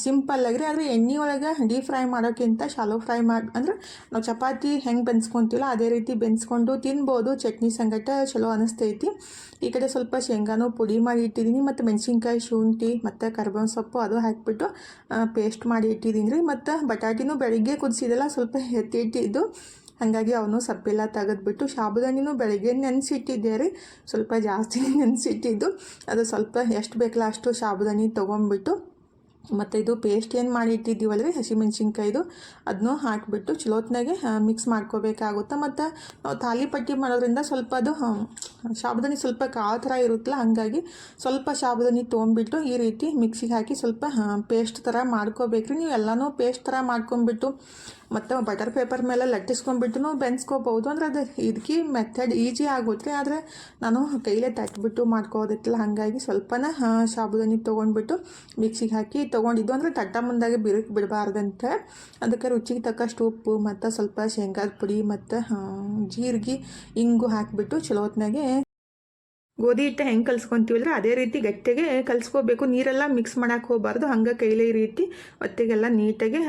ಸಿಂಪಲ್ಲಾಗ್ರಿ. ಆದರೆ ಎಣ್ಣೆ ಒಳಗೆ ಡೀಪ್ ಫ್ರೈ ಮಾಡೋಕ್ಕಿಂತ ಶಾಲೋ ಫ್ರೈ ಅಂದರೆ ನಾವು ಚಪಾತಿ ಹೆಂಗೆ ಬೆನ್ಸ್ಕೊತೀವಲ್ಲ ಅದೇ ರೀತಿ ಬೆನ್ಸ್ಕೊಂಡು ತಿನ್ಬೋದು. ಚಟ್ನಿ ಸಂಗಟ ಚಲೋ ಅನಿಸ್ತೈತಿ. ಈ ಕಡೆ ಸ್ವಲ್ಪ ಶೇಂಗಾನು ಪುಡಿ ಮಾಡಿ ಇಟ್ಟಿದ್ದೀನಿ, ಮತ್ತು ಮೆಣಸಿನ್ಕಾಯಿ, ಶುಂಠಿ ಮತ್ತು ಕರ್ಬೇವಿನ ಸೊಪ್ಪು ಅದು ಹಾಕಿಬಿಟ್ಟು ಪೇಸ್ಟ್ ಮಾಡಿ ಇಟ್ಟಿದ್ದೀನಿ ರೀ. ಮತ್ತು ಬಟಾಟಿನೂ ಬೆಳಿಗ್ಗೆ ಕುದಿಸಿದೆಲ್ಲ ಸ್ವಲ್ಪ ಎತ್ತಿಟ್ಟಿದ್ದು ಹಾಗಾಗಿ ಅವನು ಸಪ್ಪೆಲ್ಲ ತೆಗೆದ್ಬಿಟ್ಟು ಸಾಬುದಾನಿನೂ ಬೆಳಗ್ಗೆ ನೆನೆಸಿಟ್ಟಿದ್ದೆ ರೀ, ಸ್ವಲ್ಪ ಜಾಸ್ತಿ ನೆನೆಸಿಟ್ಟಿದ್ದು. ಅದು ಸ್ವಲ್ಪ ಎಷ್ಟು ಬೇಕಲ್ಲ ಅಷ್ಟು ಸಾಬುದಾನಿ ತೊಗೊಂಬಿಟ್ಟು ಮತ್ತು ಇದು ಪೇಸ್ಟ್ ಏನು ಮಾಡಿ ಇಟ್ಟಿದ್ದೀವಲ್ಲ ರೀ ಹಸಿಮೆಣ್ಸಿನ್ಕಾಯ್ದು, ಅದನ್ನೂ ಹಾಕಿಬಿಟ್ಟು ಚಲೋತ್ನಾಗೆ ಮಿಕ್ಸ್ ಮಾಡ್ಕೋಬೇಕಾಗುತ್ತೆ. ಮತ್ತು ನಾವು ತಾಲಿಪಟ್ಟಿ ಮಾಡೋದ್ರಿಂದ ಸ್ವಲ್ಪ ಅದು ಸಾಬುದಾನಿ ಸ್ವಲ್ಪ ಕಾಳು ಥರ ಇರುತ್ತಲ್ಲ, ಹಾಗಾಗಿ ಸ್ವಲ್ಪ ಸಾಬುದಾನಿ ತೊಗೊಂಬಿಟ್ಟು ಈ ರೀತಿ ಮಿಕ್ಸಿಗೆ ಹಾಕಿ ಸ್ವಲ್ಪ ಪೇಸ್ಟ್ ಥರ ಮಾಡ್ಕೋಬೇಕ್ರಿ. ನೀವು ಎಲ್ಲನೂ ಪೇಸ್ಟ್ ಥರ ಮಾಡ್ಕೊಂಬಿಟ್ಟು ಮತ್ತು ಬಟರ್ ಪೇಪರ್ ಮೇಲೆ ಲಟ್ಟಿಸ್ಕೊಂಡ್ಬಿಟ್ಟು ಬೆನ್ಸ್ಕೋಬೋದು. ಅಂದರೆ ಅದು ಇದಕ್ಕೆ ಮೆಥಡ್ ಈಜಿ ಆಗುತ್ತೆ, ಆದರೆ ನಾನು ಕೈಲೇ ತಟ್ಬಿಟ್ಟು ಮಾಡ್ಕೋದಿತ್ತಲ್ಲ, ಹಾಗಾಗಿ ಸ್ವಲ್ಪನ ಸಾಬುದಾನಿ ತೊಗೊಂಡ್ಬಿಟ್ಟು ಮಿಕ್ಸಿಗೆ ಹಾಕಿ ತೊಗೊಂಡಿದ್ದು. ಅಂದರೆ ತಟ್ಟ ಮುಂದಾಗೆ ಬಿರುಕು ಬಿಡಬಾರ್ದಂತ, ಅದಕ್ಕೆ ರುಚಿಗೆ ತಕ್ಕಷ್ಟು ಉಪ್ಪು ಮತ್ತು ಸ್ವಲ್ಪ ಶೇಂಗಾದ ಪುಡಿ ಮತ್ತು ಜೀರಿಗೆ ಇಂಗು ಹಾಕಿಬಿಟ್ಟು ಚಲೋ ಹೊತ್ನಾಗೆ ಗೋಧಿ ಹಿಟ್ಟು ಹೆಂಗೆ ಕಲ್ಸ್ಕೊತೀವಲ್ರಿ ಅದೇ ರೀತಿ ಗಟ್ಟಿಗೆ ಕಲಿಸ್ಕೋಬೇಕು. ನೀರೆಲ್ಲ ಮಿಕ್ಸ್ ಮಾಡೋಕೆ ಹೋಗಬಾರ್ದು, ಹಂಗೆ ಕೈಲೇ ಈ ರೀತಿ ಒತ್ತಿಗೆಲ್ಲ ನೀಟಾಗಿ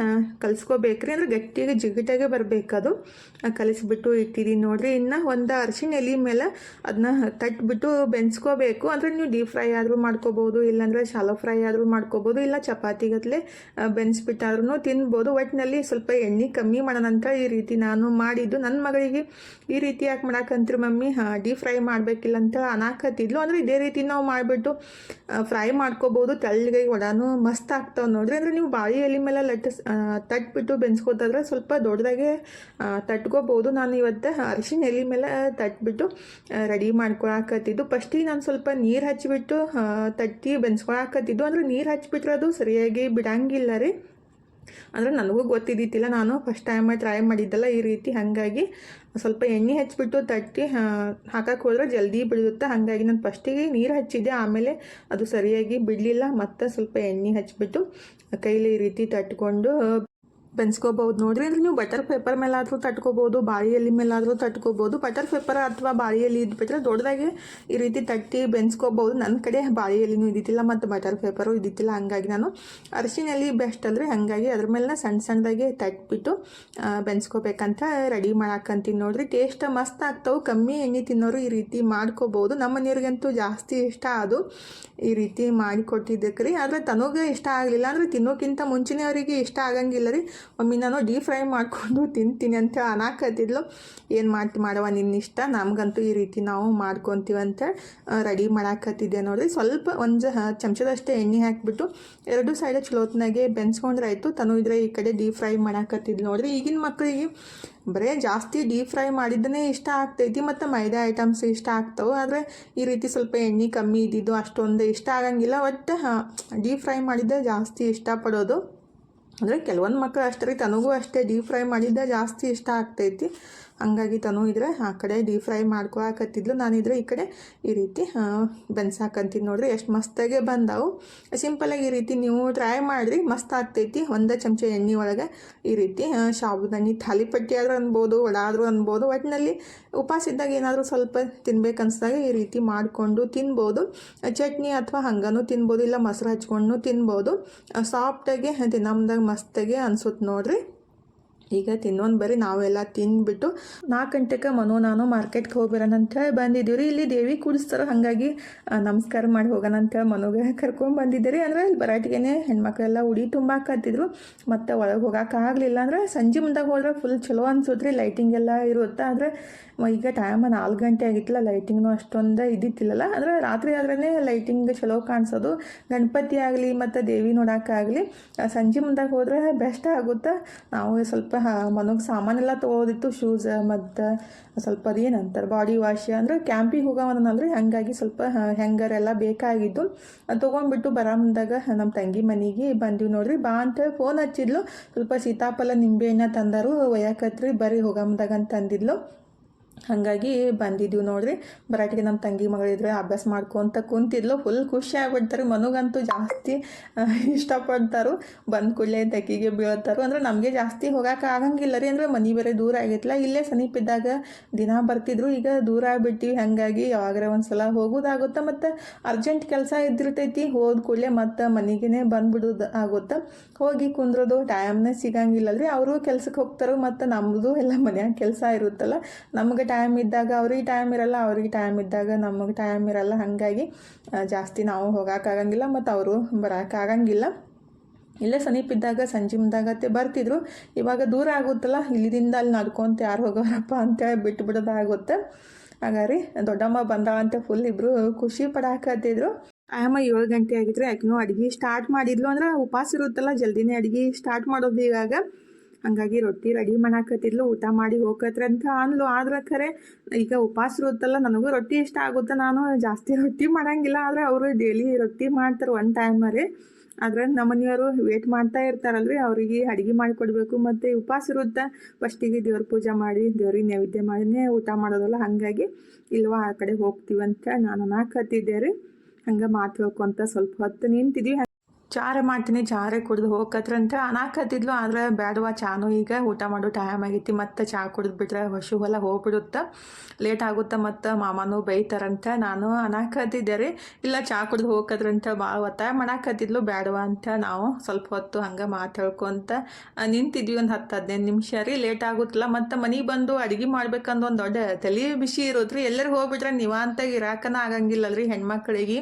ಕಲಿಸ್ಕೋಬೇಕ್ರಿ. ಅಂದರೆ ಗಟ್ಟಿಗೆ ಜಿಗಿಟಾಗೆ ಬರಬೇಕದು. ಕಲಿಸ್ಬಿಟ್ಟು ಇಟ್ಟಿದ್ದೀನಿ ನೋಡಿರಿ. ಇನ್ನು ಒಂದು ಅರಿಶಿಣ ಎಲೆ ಮೇಲೆ ಅದನ್ನ ತಟ್ಬಿಟ್ಟು ಬೆನ್ಸ್ಕೋಬೇಕು. ಅಂದರೆ ನೀವು ಡೀಪ್ ಫ್ರೈ ಆದರೂ ಮಾಡ್ಕೋಬೋದು, ಇಲ್ಲಾಂದರೆ ಶಾಲೋ ಫ್ರೈ ಆದರೂ ಮಾಡ್ಕೋಬೋದು, ಇಲ್ಲ ಚಪಾತಿಗತ್ತಲೆ ಬೆನ್ಸ್ಬಿಟ್ಟಾದ್ರೂ ತಿನ್ಬೋದು. ಒಟ್ಟಿನಲ್ಲಿ ಸ್ವಲ್ಪ ಎಣ್ಣೆ ಕಮ್ಮಿ ಮಾಡೋಣ ಅಂತ ಈ ರೀತಿ ನಾನು ಮಾಡಿದ್ದು. ನನ್ನ ಮಗಳಿಗೆ ಈ ರೀತಿ ಯಾಕೆ ಮಾಡಾಕಂತೀರಿ ಮಮ್ಮಿ, ಡೀಪ್ ಫ್ರೈ ಮಾಡಬೇಕಿಲ್ಲ ಅಂತ ಅನಾಕತ್ತಿದ್ಲು. ಅಂದರೆ ಇದೇ ರೀತಿ ನಾವು ಮಾಡಿಬಿಟ್ಟು ಫ್ರೈ ಮಾಡ್ಕೋಬೋದು. ತೆಳ್ಳಗೆ ಒಡಾನು ಮಸ್ತ್ ಆಗ್ತಾವೆ ನೋಡ್ರಿ. ಅಂದರೆ ನೀವು ಬಾಳೆ ಎಲೆ ಮೇಲೆ ತಟ್ಬಿಟ್ಟು ಬೆನ್ಸ್ಕೋತಾದ್ರೆ ಸ್ವಲ್ಪ ದೊಡ್ಡದಾಗೆ ತಟ್ಕೋಬೋದು. ನಾನು ಇವತ್ತು ಅರಿಶಿನ ಎಲೆ ಮೇಲೆ ತಟ್ಬಿಟ್ಟು ರೆಡಿ ಮಾಡ್ಕೊಳಕತ್ತಿದ್ದು. ಫಸ್ಟಿಗೆ ನಾನು ಸ್ವಲ್ಪ ನೀರು ಹಚ್ಚಿಬಿಟ್ಟು ತಟ್ಟಿ ಬೆನ್ಸ್ಕೊಳಕತ್ತಿದ್ದು. ಅಂದರೆ ನೀರು ಹಚ್ಚಿಬಿಟ್ರೆ ಅದು ಸರಿಯಾಗಿ ಬಿಡಂಗಿಲ್ಲ ರೀ. ಅಂದರೆ ನನಗೂ ಗೊತ್ತಿದ್ದಿತ್ತಿಲ್ಲ, ನಾನು ಫಸ್ಟ್ ಟೈಮ್ ಟ್ರೈ ಮಾಡಿದ್ದಲ್ಲ ಈ ರೀತಿ. ಹಾಗಾಗಿ ಸ್ವಲ್ಪ ಎಣ್ಣೆ ಹಚ್ಚಿಬಿಟ್ಟು ತಟ್ಟಿ ಹಾಕಕ್ಕೆ ಹೋದ್ರೆ ಜಲ್ದಿ ಬಿಡುತ್ತೆ. ಹಾಗಾಗಿ ನಾನು ಫಸ್ಟಿಗೆ ನೀರು ಹಚ್ಚಿದ್ದೆ, ಆಮೇಲೆ ಅದು ಸರಿಯಾಗಿ ಬಿಡಲಿಲ್ಲ. ಮತ್ತು ಸ್ವಲ್ಪ ಎಣ್ಣೆ ಹಚ್ಚಿಬಿಟ್ಟು ಕೈಲಿ ಈ ರೀತಿ ತಟ್ಕೊಂಡು ಬೆನ್ಸ್ಕೋಬೋದು ನೋಡ್ರಿ. ಅಂದರೆ ನೀವು ಬಟರ್ ಪೇಪರ್ ಮೇಲಾದರೂ ತಟ್ಕೋಬೋದು, ಬಾಳೆ ಎಲೆ ಮೇಲಾದರೂ ತಟ್ಕೋಬೋದು. ಬಟರ್ ಪೇಪರ್ ಅಥವಾ ಬಾಳೆ ಎಲೆ ಇದ್ಬಿಟ್ರೆ ದೊಡ್ಡದಾಗಿ ಈ ರೀತಿ ತಟ್ಟಿ ಬೆನ್ಸ್ಕೋಬೋದು. ನನ್ನ ಕಡೆ ಬಾಳೆ ಎಲೆನೂ ಇದ್ದಿತ್ತಿಲ್ಲ ಮತ್ತು ಬಟರ್ ಪೇಪರು ಇದ್ದಿತ್ತಿಲ್ಲ, ಹಾಗಾಗಿ ನಾನು ಅರಿಶಿನ ಎಲೆ ಬೆಸ್ಟ್ ಅಲ್ರಿ. ಹಾಗಾಗಿ ಅದ್ರ ಮೇಲೆ ಸಣ್ಣ ಸಣ್ಣದಾಗಿ ತಟ್ಬಿಟ್ಟು ಬೆನ್ಸ್ಕೋಬೇಕಂತ ರೆಡಿ ಮಾಡಾಕಂತೀನಿ ನೋಡ್ರಿ. ಟೇಸ್ಟ್ ಮಸ್ತ್ ಆಗ್ತಾವೆ. ಕಮ್ಮಿ ಎಣ್ಣೆ ತಿನ್ನೋರು ಈ ರೀತಿ ಮಾಡ್ಕೋಬೋದು. ನಮ್ಮ ಮನೆಯವ್ರಿಗಂತೂ ಜಾಸ್ತಿ ಇಷ್ಟ ಅದು ಈ ರೀತಿ ಮಾಡಿ ಕೊಟ್ಟಿದ್ದಕ್ಕೆ ರೀ. ಆದರೆ ತನಗೆ ಇಷ್ಟ ಆಗಲಿಲ್ಲ, ಅಂದರೆ ತಿನ್ನೋಕ್ಕಿಂತ ಮುಂಚೆನೇ ಅವರಿಗೆ ಇಷ್ಟ ಆಗಂಗಿಲ್ಲ ರೀ. ಮಮ್ಮಿ ನಾನು ಡೀಪ್ ಫ್ರೈ ಮಾಡಿಕೊಂಡು ತಿಂತೀನಿ ಅಂತ ಅನಾಕತ್ತಿದ್ಲು. ಏನು ಮಾಡವ ನಿನ್ನಿಷ್ಟ, ನಮಗಂತೂ ಈ ರೀತಿ ನಾವು ಮಾಡ್ಕೊತೀವಂತ ರೆಡಿ ಮಾಡಾಕತ್ತಿದ್ದೆ ನೋಡಿರಿ. ಸ್ವಲ್ಪ ಒಂದು ಚಮಚದಷ್ಟೇ ಎಣ್ಣೆ ಹಾಕಿಬಿಟ್ಟು ಎರಡು ಸೈಡ್ ಚಲೋತ್ನಾಗೆ ಬೆನ್ಸ್ಕೊಂಡ್ರೆ ಆಯಿತು. ತನು ಇದ್ರೆ ಈ ಕಡೆ ಡೀಪ್ ಫ್ರೈ ಮಾಡಾಕತ್ತಿದ್ಲು ನೋಡಿರಿ. ಈಗಿನ ಮಕ್ಕಳಿಗೆ ಬರೀ ಜಾಸ್ತಿ ಡೀಪ್ ಫ್ರೈ ಮಾಡಿದ್ದನೇ ಇಷ್ಟ ಆಗ್ತೈತಿ, ಮತ್ತು ಮೈದಾ ಐಟಮ್ಸ್ ಇಷ್ಟ ಆಗ್ತಾವೆ. ಆದರೆ ಈ ರೀತಿ ಸ್ವಲ್ಪ ಎಣ್ಣೆ ಕಮ್ಮಿ ಇದ್ದಿದ್ದು ಅಷ್ಟೊಂದು ಇಷ್ಟ ಆಗಂಗಿಲ್ಲ. ಒಟ್ಟು ಡೀಪ್ ಫ್ರೈ ಮಾಡಿದ್ದೆ ಜಾಸ್ತಿ ಇಷ್ಟಪಡೋದು. ಅಂದರೆ ಕೆಲವೊಂದು ಮಕ್ಕಳು ಅಷ್ಟೇ ರೀ, ತನಗೂ ಅಷ್ಟೇ ಡೀಪ್ ಫ್ರೈ ಮಾಡಿದ್ದೆ ಜಾಸ್ತಿ ಇಷ್ಟ ಆಗ್ತೈತಿ. ಹಂಗಾಗಿ ತನು ಇದ್ರೆ ಆ ಕಡೆ ಡೀಪ್ ಫ್ರೈ ಮಾಡ್ಕೊಳಕತ್ತಿದ್ಲು, ನಾನಿದ್ರೆ ಈ ಕಡೆ ಈ ರೀತಿ ಬೆನ್ಸಾಕಂತೀನಿ ನೋಡ್ರಿ. ಎಷ್ಟು ಮಸ್ತಾಗೆ ಬಂದಾವು. ಸಿಂಪಲಾಗಿ ಈ ರೀತಿ ನೀವು ಟ್ರೈ ಮಾಡಿರಿ, ಮಸ್ತ್ ಆಗ್ತೈತಿ. ಒಂದು ಚಮಚ ಎಣ್ಣೆ ಒಳಗೆ ಈ ರೀತಿ ಸಾಬುದಾನಿ ತಾಲಿಪಟ್ಟಿ ಆದರೂ ಅನ್ಬೋದು, ವಡ ಆದರೂ ಅನ್ಬೋದು. ಒಟ್ಟಿನಲ್ಲಿ ಉಪವಾಸ ಇದ್ದಾಗ ಏನಾದರೂ ಸ್ವಲ್ಪ ತಿನ್ಬೇಕನ್ಸ್ದಾಗ ಈ ರೀತಿ ಮಾಡಿಕೊಂಡು ತಿನ್ಬೋದು. ಚಟ್ನಿ ಅಥವಾ ಹಂಗನೂ ತಿನ್ಬೋದು, ಇಲ್ಲ ಮೊಸರು ಹಚ್ಕೊಂಡು ತಿನ್ಬೋದು. ಸಾಫ್ಟಾಗಿ ತಿನ್ನಮ್ದಾಗ ಮಸ್ತಾಗೆ ಅನ್ಸುತ್ತೆ ನೋಡ್ರಿ. ಈಗ ತಿನ್ನೋನ್ ಬರೀ ನಾವೆಲ್ಲ ತಿಂದ್ಬಿಟ್ಟು 4 ಗಂಟೆಗೆ ನಾನು ಮಾರ್ಕೆಟ್ಗೆ ಹೋಗ್ಬರೋಣಂತ ಬಂದಿದ್ದೀವಿ ರೀ. ಇಲ್ಲಿ ದೇವಿ ಕೂಡಿಸ್ತಾರೆ, ಹಾಗಾಗಿ ನಮಸ್ಕಾರ ಮಾಡಿ ಹೋಗೋಣಂತ ಮನೋಗೆ ಕರ್ಕೊಂಡು ಬಂದಿದ್ದೀರಿ. ಅಂದರೆ ಇಲ್ಲಿ ಬರಾಟಿಗೆ ಹೆಣ್ಮಕ್ಳೆಲ್ಲ ಉಡಿ ತುಂಬಾಕತ್ತಿದ್ರು, ಮತ್ತು ಒಳಗೆ ಹೋಗೋಕ್ಕಾಗಲಿಲ್ಲ. ಅಂದರೆ ಸಂಜೆ ಮುಂದಾಗ ಹೋದ್ರೆ ಫುಲ್ ಚಲೋ ಅನ್ಸುತ್ತೆ ರೀ, ಲೈಟಿಂಗ್ ಎಲ್ಲ ಇರುತ್ತೆ. ಆದರೆ ಈಗ ಟೈಮ್ 4 ಗಂಟೆ ಆಗಿತ್ತಲ್ಲ, ಲೈಟಿಂಗ್ನು ಅಷ್ಟೊಂದು ಇದ್ದಿತ್ತಿಲ್ಲಲ್ಲ. ಅಂದರೆ ರಾತ್ರಿ ಆದ್ರೇ ಲೈಟಿಂಗ್ ಚಲೋ ಕಾಣಿಸೋದು. ಗಣಪತಿ ಆಗಲಿ ಮತ್ತು ದೇವಿ ನೋಡೋಕ್ಕಾಗಲಿ ಸಂಜೆ ಮುಂದಾಗ ಹೋದ್ರೆ ಬೆಸ್ಟ್ ಆಗುತ್ತೆ. ನಾವು ಸ್ವಲ್ಪ ಮನೋಗೆ ಸಾಮಾನೆಲ್ಲ ತೊಗೊಳೋದಿತ್ತು, ಶೂಸ್ ಮತ್ತು ಸ್ವಲ್ಪ ಅದೇನಂತಾರೆ ಬಾಡಿ ವಾಶ್. ಅಂದರೆ ಕ್ಯಾಂಪಿಗೆ ಹೋಗೋವನಲ್ರಿ, ಹಾಗಾಗಿ ಸ್ವಲ್ಪ ಹ್ಯಾಂಗರ್ ಎಲ್ಲ ಬೇಕಾಗಿದ್ದು ತೊಗೊಂಡ್ಬಿಟ್ಟು ಬರೋ ಮುಂದಾಗ ನಮ್ಮ ತಂಗಿ ಮನೆಗೆ ಬಂದಿವಿ ನೋಡ್ರಿ. ಬಾ ಅಂತೇಳಿ ಫೋನ್ ಹಚ್ಚಿದ್ಲು. ಸ್ವಲ್ಪ ಸೀತಾಫಲ ನಿಂಬೆಹಣ್ಣ ತಂದರು, ಒಯ್ಯಾಕತ್ರಿ ಬರ್ರಿ ಹೋಗೋ ಮುಂದಾಗ ಅಂತ ಅಂದಿದ್ಲು. ಹಾಗಾಗಿ ಬಂದಿದ್ದೀವಿ ನೋಡ್ರಿ. ಬರಾಟಿಗೆ ನಮ್ಮ ತಂಗಿ ಮಗಳಿದ್ರೆ ಅಭ್ಯಾಸ ಮಾಡ್ಕೊತ ಕುಂತಿದ್ಲು. ಫುಲ್ ಖುಷಿ ಆಗ್ಬಿಡ್ತಾರೆ. ಮನಗಂತೂ ಜಾಸ್ತಿ ಇಷ್ಟಪಡ್ತಾರೋ, ಬಂದ ಕೂಡಲೇ ತೆಕ್ಕಿಗೆ ಬೀಳ್ತಾರೋ. ಅಂದರೆ ನಮಗೆ ಜಾಸ್ತಿ ಹೋಗೋಕೆ ಆಗಂಗಿಲ್ಲ ರೀ, ಅಂದರೆ ಮನೆ ಬೇರೆ ದೂರ ಆಗಿತ್ತಲ್ಲ. ಇಲ್ಲೇ ಸಮೀಪ ಇದ್ದಾಗ ದಿನ ಬರ್ತಿದ್ರು, ಈಗ ದೂರ ಆಗಿಬಿಟ್ಟಿವಿ. ಹಾಗಾಗಿ ಯಾವಾಗರ ಒಂದು ಸಲ ಹೋಗೋದಾಗುತ್ತೆ, ಮತ್ತು ಅರ್ಜೆಂಟ್ ಕೆಲಸ ಇದ್ದಿರ್ತೈತಿ. ಹೋದ ಕೂಡಲೇ ಮತ್ತು ಮನೆಗೇ ಬಂದುಬಿಡೋದು ಆಗುತ್ತೆ. ಹೋಗಿ ಕುಂದ್ರೋದು ಟೈಮ್ನೇ ಸಿಗಂಗಿಲ್ಲ ರೀ. ಅವರು ಕೆಲ್ಸಕ್ಕೆ ಹೋಗ್ತಾರೋ, ಮತ್ತು ನಮ್ಮದು ಎಲ್ಲ ಮನ್ಯಾಗ ಕೆಲಸ ಇರುತ್ತಲ್ಲ. ನಮಗೆ ಟೈಮ್ ಇದ್ದಾಗ ಅವ್ರಿಗೆ ಟೈಮ್ ಇರಲ್ಲ, ಅವ್ರಿಗೆ ಟೈಮ್ ಇದ್ದಾಗ ನಮಗೆ ಟೈಮ್ ಇರಲ್ಲ. ಹಾಗಾಗಿ ಜಾಸ್ತಿ ನಾವು ಹೋಗೋಕ್ಕಾಗಂಗಿಲ್ಲ, ಮತ್ತು ಅವರು ಬರೋಕ್ಕಾಗಂಗಿಲ್ಲ. ಇಲ್ಲೇ ಸಮೀಪಿದ್ದಾಗ ಸಂಜೆ ಮುಂದಾಗತ್ತೆ ಬರ್ತಿದ್ರು. ಇವಾಗ ದೂರ ಆಗುತ್ತಲ್ಲ, ಇಲ್ಲಿಂದ ಅಲ್ಲಿ ನಡ್ಕೊಂತ ಯಾರು ಹೋಗೋರಪ್ಪ ಅಂತೇಳಿ ಬಿಟ್ಟು ಬಿಡೋದಾಗುತ್ತೆ. ಹಾಗಾರಿ ದೊಡ್ಡಮ್ಮ ಬಂದ ಅಂತ ಫುಲ್ ಇಬ್ಬರು ಖುಷಿ ಪಡಾಕತ್ತಿದ್ರು. ಆಯಮ್ಮ 7 ಗಂಟೆ ಆಗಿದ್ರೆ ಯಾಕಿನೂ ಅಡುಗೆ ಸ್ಟಾರ್ಟ್ ಮಾಡಿದ್ಲು. ಅಂದ್ರೆ ಉಪವಾಸ ಇರುತ್ತಲ್ಲ, ಜಲ್ದಿನೇ ಅಡುಗೆ ಸ್ಟಾರ್ಟ್ ಮಾಡೋದು ಇವಾಗ. ಹಂಗಾಗಿ ರೊಟ್ಟಿ ರೆಡಿ ಮಾಡಾಕತ್ತಿದ್ಲು, ಊಟ ಮಾಡಿ ಹೋಗತ್ರ ಅಂತ ಅಂದ್ಲು. ಆದ್ರೆ ಖರೆ ಈಗ ಉಪವಾಸ ಇರುತ್ತಲ್ಲ, ನನಗೂ ರೊಟ್ಟಿ ಇಷ್ಟ ಆಗುತ್ತೆ. ನಾನು ಜಾಸ್ತಿ ರೊಟ್ಟಿ ಮಾಡಂಗಿಲ್ಲ, ಆದರೆ ಅವರು ಡೈಲಿ ರೊಟ್ಟಿ ಮಾಡ್ತಾರೆ ಒನ್ ಟೈಮರಿ. ಆದ್ರೆ ನಮ್ಮ ಮನೆಯವರು ವೇಟ್ ಮಾಡ್ತಾ ಇರ್ತಾರಲ್ರಿ, ಅವರಿಗೆ ಅಡುಗೆ ಮಾಡಿಕೊಡ್ಬೇಕು. ಮತ್ತು ಉಪವಾಸ ಇರುತ್ತೆ, ಫಸ್ಟಿಗೆ ದೇವ್ರ ಪೂಜೆ ಮಾಡಿ ದೇವ್ರಿಗೆ ನೈವೇದ್ಯ ಮಾಡಿನೇ ಊಟ ಮಾಡೋದಲ್ಲ. ಹಾಗಾಗಿ ಇಲ್ವಾ ಆ ಕಡೆ ಹೋಗ್ತೀವಂತ ನಾನು ಅನ್ನಕತ್ತಿದ್ದೆ ರೀ. ಹಂಗೆ ಮಾತು ಹೇಳ್ಕೊಂತ ಸ್ವಲ್ಪ ಹೊತ್ತು ನಿಂತಿದ್ವಿ. ಚಾರೆ ಮಾಡ್ತೀನಿ, ಚಾರೆ ಕುಡ್ದು ಹೋಗತ್ರಂತ ಅನ್ನಕತ್ತಿದ್ಲು. ಆದರೆ ಬೇಡವಾ, ಚಾನು ಈಗ ಊಟ ಮಾಡೋ ಟೈಮ್ ಆಗೈತಿ, ಮತ್ತು ಚಹಾ ಕುಡಿದ್ಬಿಟ್ರೆ ಹಸು ಹೊಲ ಹೋಗ್ಬಿಡುತ್ತೆ, ಲೇಟ್ ಆಗುತ್ತೆ, ಮತ್ತು ಮಾಮನೂ ಬೈತಾರಂತ ನಾನು ಅನ್ನಕತ್ತಿದ್ದೆ ರೀ. ಇಲ್ಲ ಚಹಾ ಕುಡ್ದು ಹೋಗದ್ರಂತ ಭಾಳ ಒತ್ತಾಯ ಮಾಡಾಕತ್ತಿದ್ಲು, ಬೇಡವಾ ಅಂತ ನಾವು ಸ್ವಲ್ಪ ಹೊತ್ತು ಹಂಗೆ ಮಾತು ಹೇಳ್ಕೊಂತ ನಿಂತಿದ್ವಿ. ಒಂದು 10-15 ನಿಮಿಷ ರೀ. ಲೇಟ್ ಆಗುತ್ತಲ್ಲ, ಮತ್ತು ಮನೆಗೆ ಬಂದು ಅಡುಗೆ ಮಾಡ್ಬೇಕಂದು ಒಂದು ದೊಡ್ಡ ತಲೆ ಬಿಸಿ ಇರೋದ್ರಿ. ಎಲ್ಲರೂ ಹೋಗ್ಬಿಟ್ರೆ ನೀವಂತಾಗಿ ಇರಾಕನ ಆಗಂಗಿಲ್ಲಲ್ರಿ ಹೆಣ್ಮಕ್ಳಿಗೆ.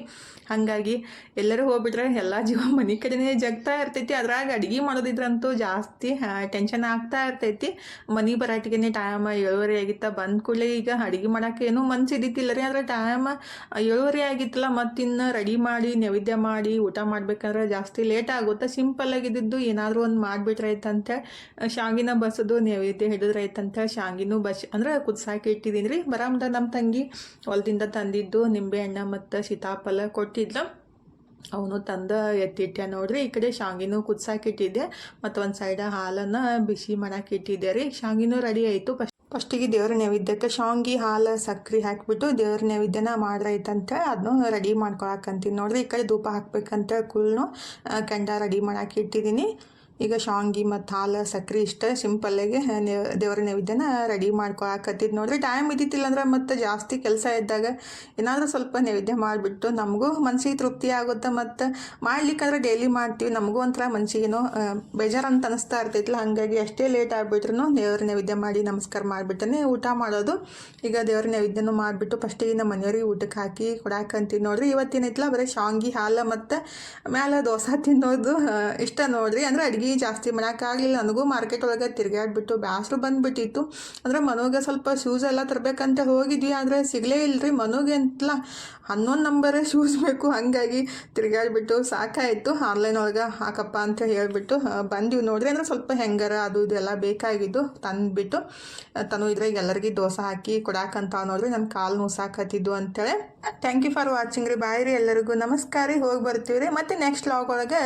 ಹಾಗಾಗಿ ಎಲ್ಲರೂ ಹೋಗ್ಬಿಟ್ರೆ ಎಲ್ಲ ಜೀವ ಮನೆ ಕಡೆನೇ ಜಗ್ತಾ ಇರ್ತೈತಿ. ಅದ್ರಾಗ ಅಡುಗೆ ಮಾಡೋದಿದ್ರಂತೂ ಜಾಸ್ತಿ ಟೆನ್ಷನ್ ಆಗ್ತಾ ಇರ್ತೈತಿ. ಮನೆ ಬರಾಟಿಗೆ ಟೈಮ್ 7:30 ಆಗಿತ್ತ. ಬಂದ ಕೂಡಲೇ ಈಗ ಅಡುಗೆ ಮಾಡೋಕೆ ಏನೂ ಮನ್ಸು ಇದ್ದಿತ್ತಿಲ್ಲ ರೀ. ಆದರೆ ಟೈಮ್ 7:30 ಆಗಿತ್ತಲ್ಲ, ಮತ್ತಿನ್ನು ರೆಡಿ ಮಾಡಿ ನೈವೇದ್ಯ ಮಾಡಿ ಊಟ ಮಾಡ್ಬೇಕಂದ್ರೆ ಜಾಸ್ತಿ ಲೇಟ್ ಆಗುತ್ತೆ. ಸಿಂಪಲ್ಲಾಗಿದ್ದು ಏನಾದರೂ ಒಂದು ಮಾಡಿಬಿಟ್ರೈತಂತೆ ಶಾವಿಗೆನ ಬಸೋದು ನೈವೇದ್ಯ ಹಿಡಿದ್ರೈತಂತೆ ಶಾವಿಗೆನೂ ಅಂದ್ರೆ ಕುದಿಸಾಕಿ ಇಟ್ಟಿದ್ದೀನಿ ರೀ. ಬರಾಮ್ದ ನಮ್ಮ ತಂಗಿ ಹೊಲದಿಂದ ತಂದಿದ್ದು ನಿಂಬೆ ಹಣ್ಣು ಮತ್ತು ಸೀತಾಫಲ ಕೊಟ್ಟಿದ್ಲು. ಅವನು ತಂದ ಎತ್ತಿಟ್ಟೆ ನೋಡ್ರಿ. ಈ ಕಡೆ ಶಾವಿಗೆನೂ ಕುದಿಸಾಕಿಟ್ಟಿದ್ದೆ, ಮತ್ತು ಒಂದು ಸೈಡ ಹಾಲನ್ನು ಬಿಸಿ ಮಾಡಾಕಿಟ್ಟಿದ್ದೆ ರೀ. ಶಾವಿಗೆನೂ ರೆಡಿ ಆಯಿತು. ಫಸ್ಟಿಗೆ ದೇವ್ರ ನೈವೇದ್ಯಕ್ಕೆ ಶಾವಿಗೆ ಹಾಲು ಸಕ್ಕರೆ ಹಾಕಿಬಿಟ್ಟು ದೇವ್ರ ನೈವೇದ್ಯನ ಮಾಡ್ರೈತಂತ ಅದನ್ನು ರೆಡಿ ಮಾಡ್ಕೊಳಕಂತೀನಿ ನೋಡ್ರಿ. ಈ ಕಡೆ ಧೂಪ ಹಾಕ್ಬೇಕಂತ ಕುಳ್ನು ಕೆಂಡ ರೆಡಿ ಮಾಡಾಕಿ ಇಟ್ಟಿದ್ದೀನಿ. ಈಗ ಶಾವಿಗೆ ಮತ್ತು ಹಾಲು ಸಕ್ಕರೆ ಇಷ್ಟ ಸಿಂಪಲ್ಲಾಗಿ ದೇವ್ರ ನೈವೇದ್ಯನ ರೆಡಿ ಮಾಡ್ಕೊಳಕತ್ತಿದ್ದು ನೋಡ್ರಿ. ಟೈಮ್ ಇದ್ದಿತ್ತಿಲ್ಲ ಅಂದ್ರೆ ಮತ್ತು ಜಾಸ್ತಿ ಕೆಲಸ ಇದ್ದಾಗ ಏನಾದರೂ ಸ್ವಲ್ಪ ನೈವೇದ್ಯ ಮಾಡಿಬಿಟ್ಟು ನಮಗೂ ಮನಸ್ಸಿಗೆ ತೃಪ್ತಿ ಆಗುತ್ತೆ. ಮತ್ತು ಮಾಡ್ಲಿಕ್ಕಂದ್ರೆ ಡೈಲಿ ಮಾಡ್ತೀವಿ, ನಮಗೂ ಒಂಥರ ಮನಸ್ಸಿಗೇನೋ ಬೇಜಾರು ಅಂತ ಅನಿಸ್ತಾ ಇರ್ತೈತಿಲ್ಲ. ಹಾಗಾಗಿ ಅಷ್ಟೇ ಲೇಟ್ ಆಗಿಬಿಟ್ರು ದೇವ್ರ ನೈವೇದ್ಯ ಮಾಡಿ ನಮಸ್ಕಾರ ಮಾಡಿಬಿಟ್ಟನೆ ಊಟ ಮಾಡೋದು. ಈಗ ದೇವ್ರ ನೈವೇದ್ಯನೂ ಮಾಡಿಬಿಟ್ಟು ಫಸ್ಟಿಗೆ ನಮ್ಮ ಮನೆಯವ್ರಿಗೆ ಊಟಕ್ಕೆ ಹಾಕಿ ಕೊಡಾಕಂತೀವಿ ನೋಡ್ರಿ. ಇವತ್ತೇನೈತಿಲ್ಲ ಬರೀ ಶಾವಿಗೆ ಹಾಲು ಮತ್ತು ಮ್ಯಾಲೆ ದೋಸೆ ತಿನ್ನೋದು ಇಷ್ಟ ನೋಡ್ರಿ. ಅಂದರೆ ಅಡುಗೆ ಜಾಸ್ತಿ ಮಾಡೋಕ್ಕಾಗಲಿಲ್ಲ ನನಗೂ. ಮಾರ್ಕೆಟ್ ಒಳಗೆ ತಿರುಗಾಡ್ಬಿಟ್ಟು ಬ್ಯಾಸರು ಬಂದುಬಿಟ್ಟಿತ್ತು. ಅಂದರೆ ಮನೋಗೆ ಸ್ವಲ್ಪ ಶೂಸ್ ಎಲ್ಲ ತರಬೇಕಂತ ಹೋಗಿದ್ವಿ, ಆದರೆ ಸಿಗಲೇ ಇಲ್ಲರಿ. ಮನೋಗೆ ಅಂತಲ್ಲ 11 ನಂಬರ್ ಶೂಸ್ ಬೇಕು. ಹಾಗಾಗಿ ತಿರುಗಾಡ್ಬಿಟ್ಟು ಸಾಕಾಯಿತು. ಆನ್ಲೈನ್ ಒಳಗೆ ಹಾಕಪ್ಪ ಅಂತ ಹೇಳಿಬಿಟ್ಟು ಬಂದಿವಿ ನೋಡ್ರಿ. ಅಂದರೆ ಸ್ವಲ್ಪ ಹೆಂಗಾರ ಅದು ಇದೆಲ್ಲ ಬೇಕಾಗಿದ್ದು ತಂದುಬಿಟ್ಟು ತನು ಇದ್ರಾಗ ಎಲ್ಲರಿಗೂ ದೋಸೆ ಹಾಕಿ ಕೊಡಾಕಂತ ನೋಡ್ರಿ. ನನ್ನ ಕಾಲು ನೋಸಾಕತ್ತಿದ್ದು ಅಂತೇಳಿ. ಥ್ಯಾಂಕ್ ಯು ಫಾರ್ ವಾಚಿಂಗ್ ರೀ. ಬಾಯ್ ರೀ ಎಲ್ಲರಿಗೂ. ನಮಸ್ಕಾರ ರೀ. ಹೋಗಿ ಬರ್ತೀವಿ ರೀ. ಮತ್ತು ನೆಕ್ಸ್ಟ್ ವ್ಲಾಗ್ ಒಳಗೆ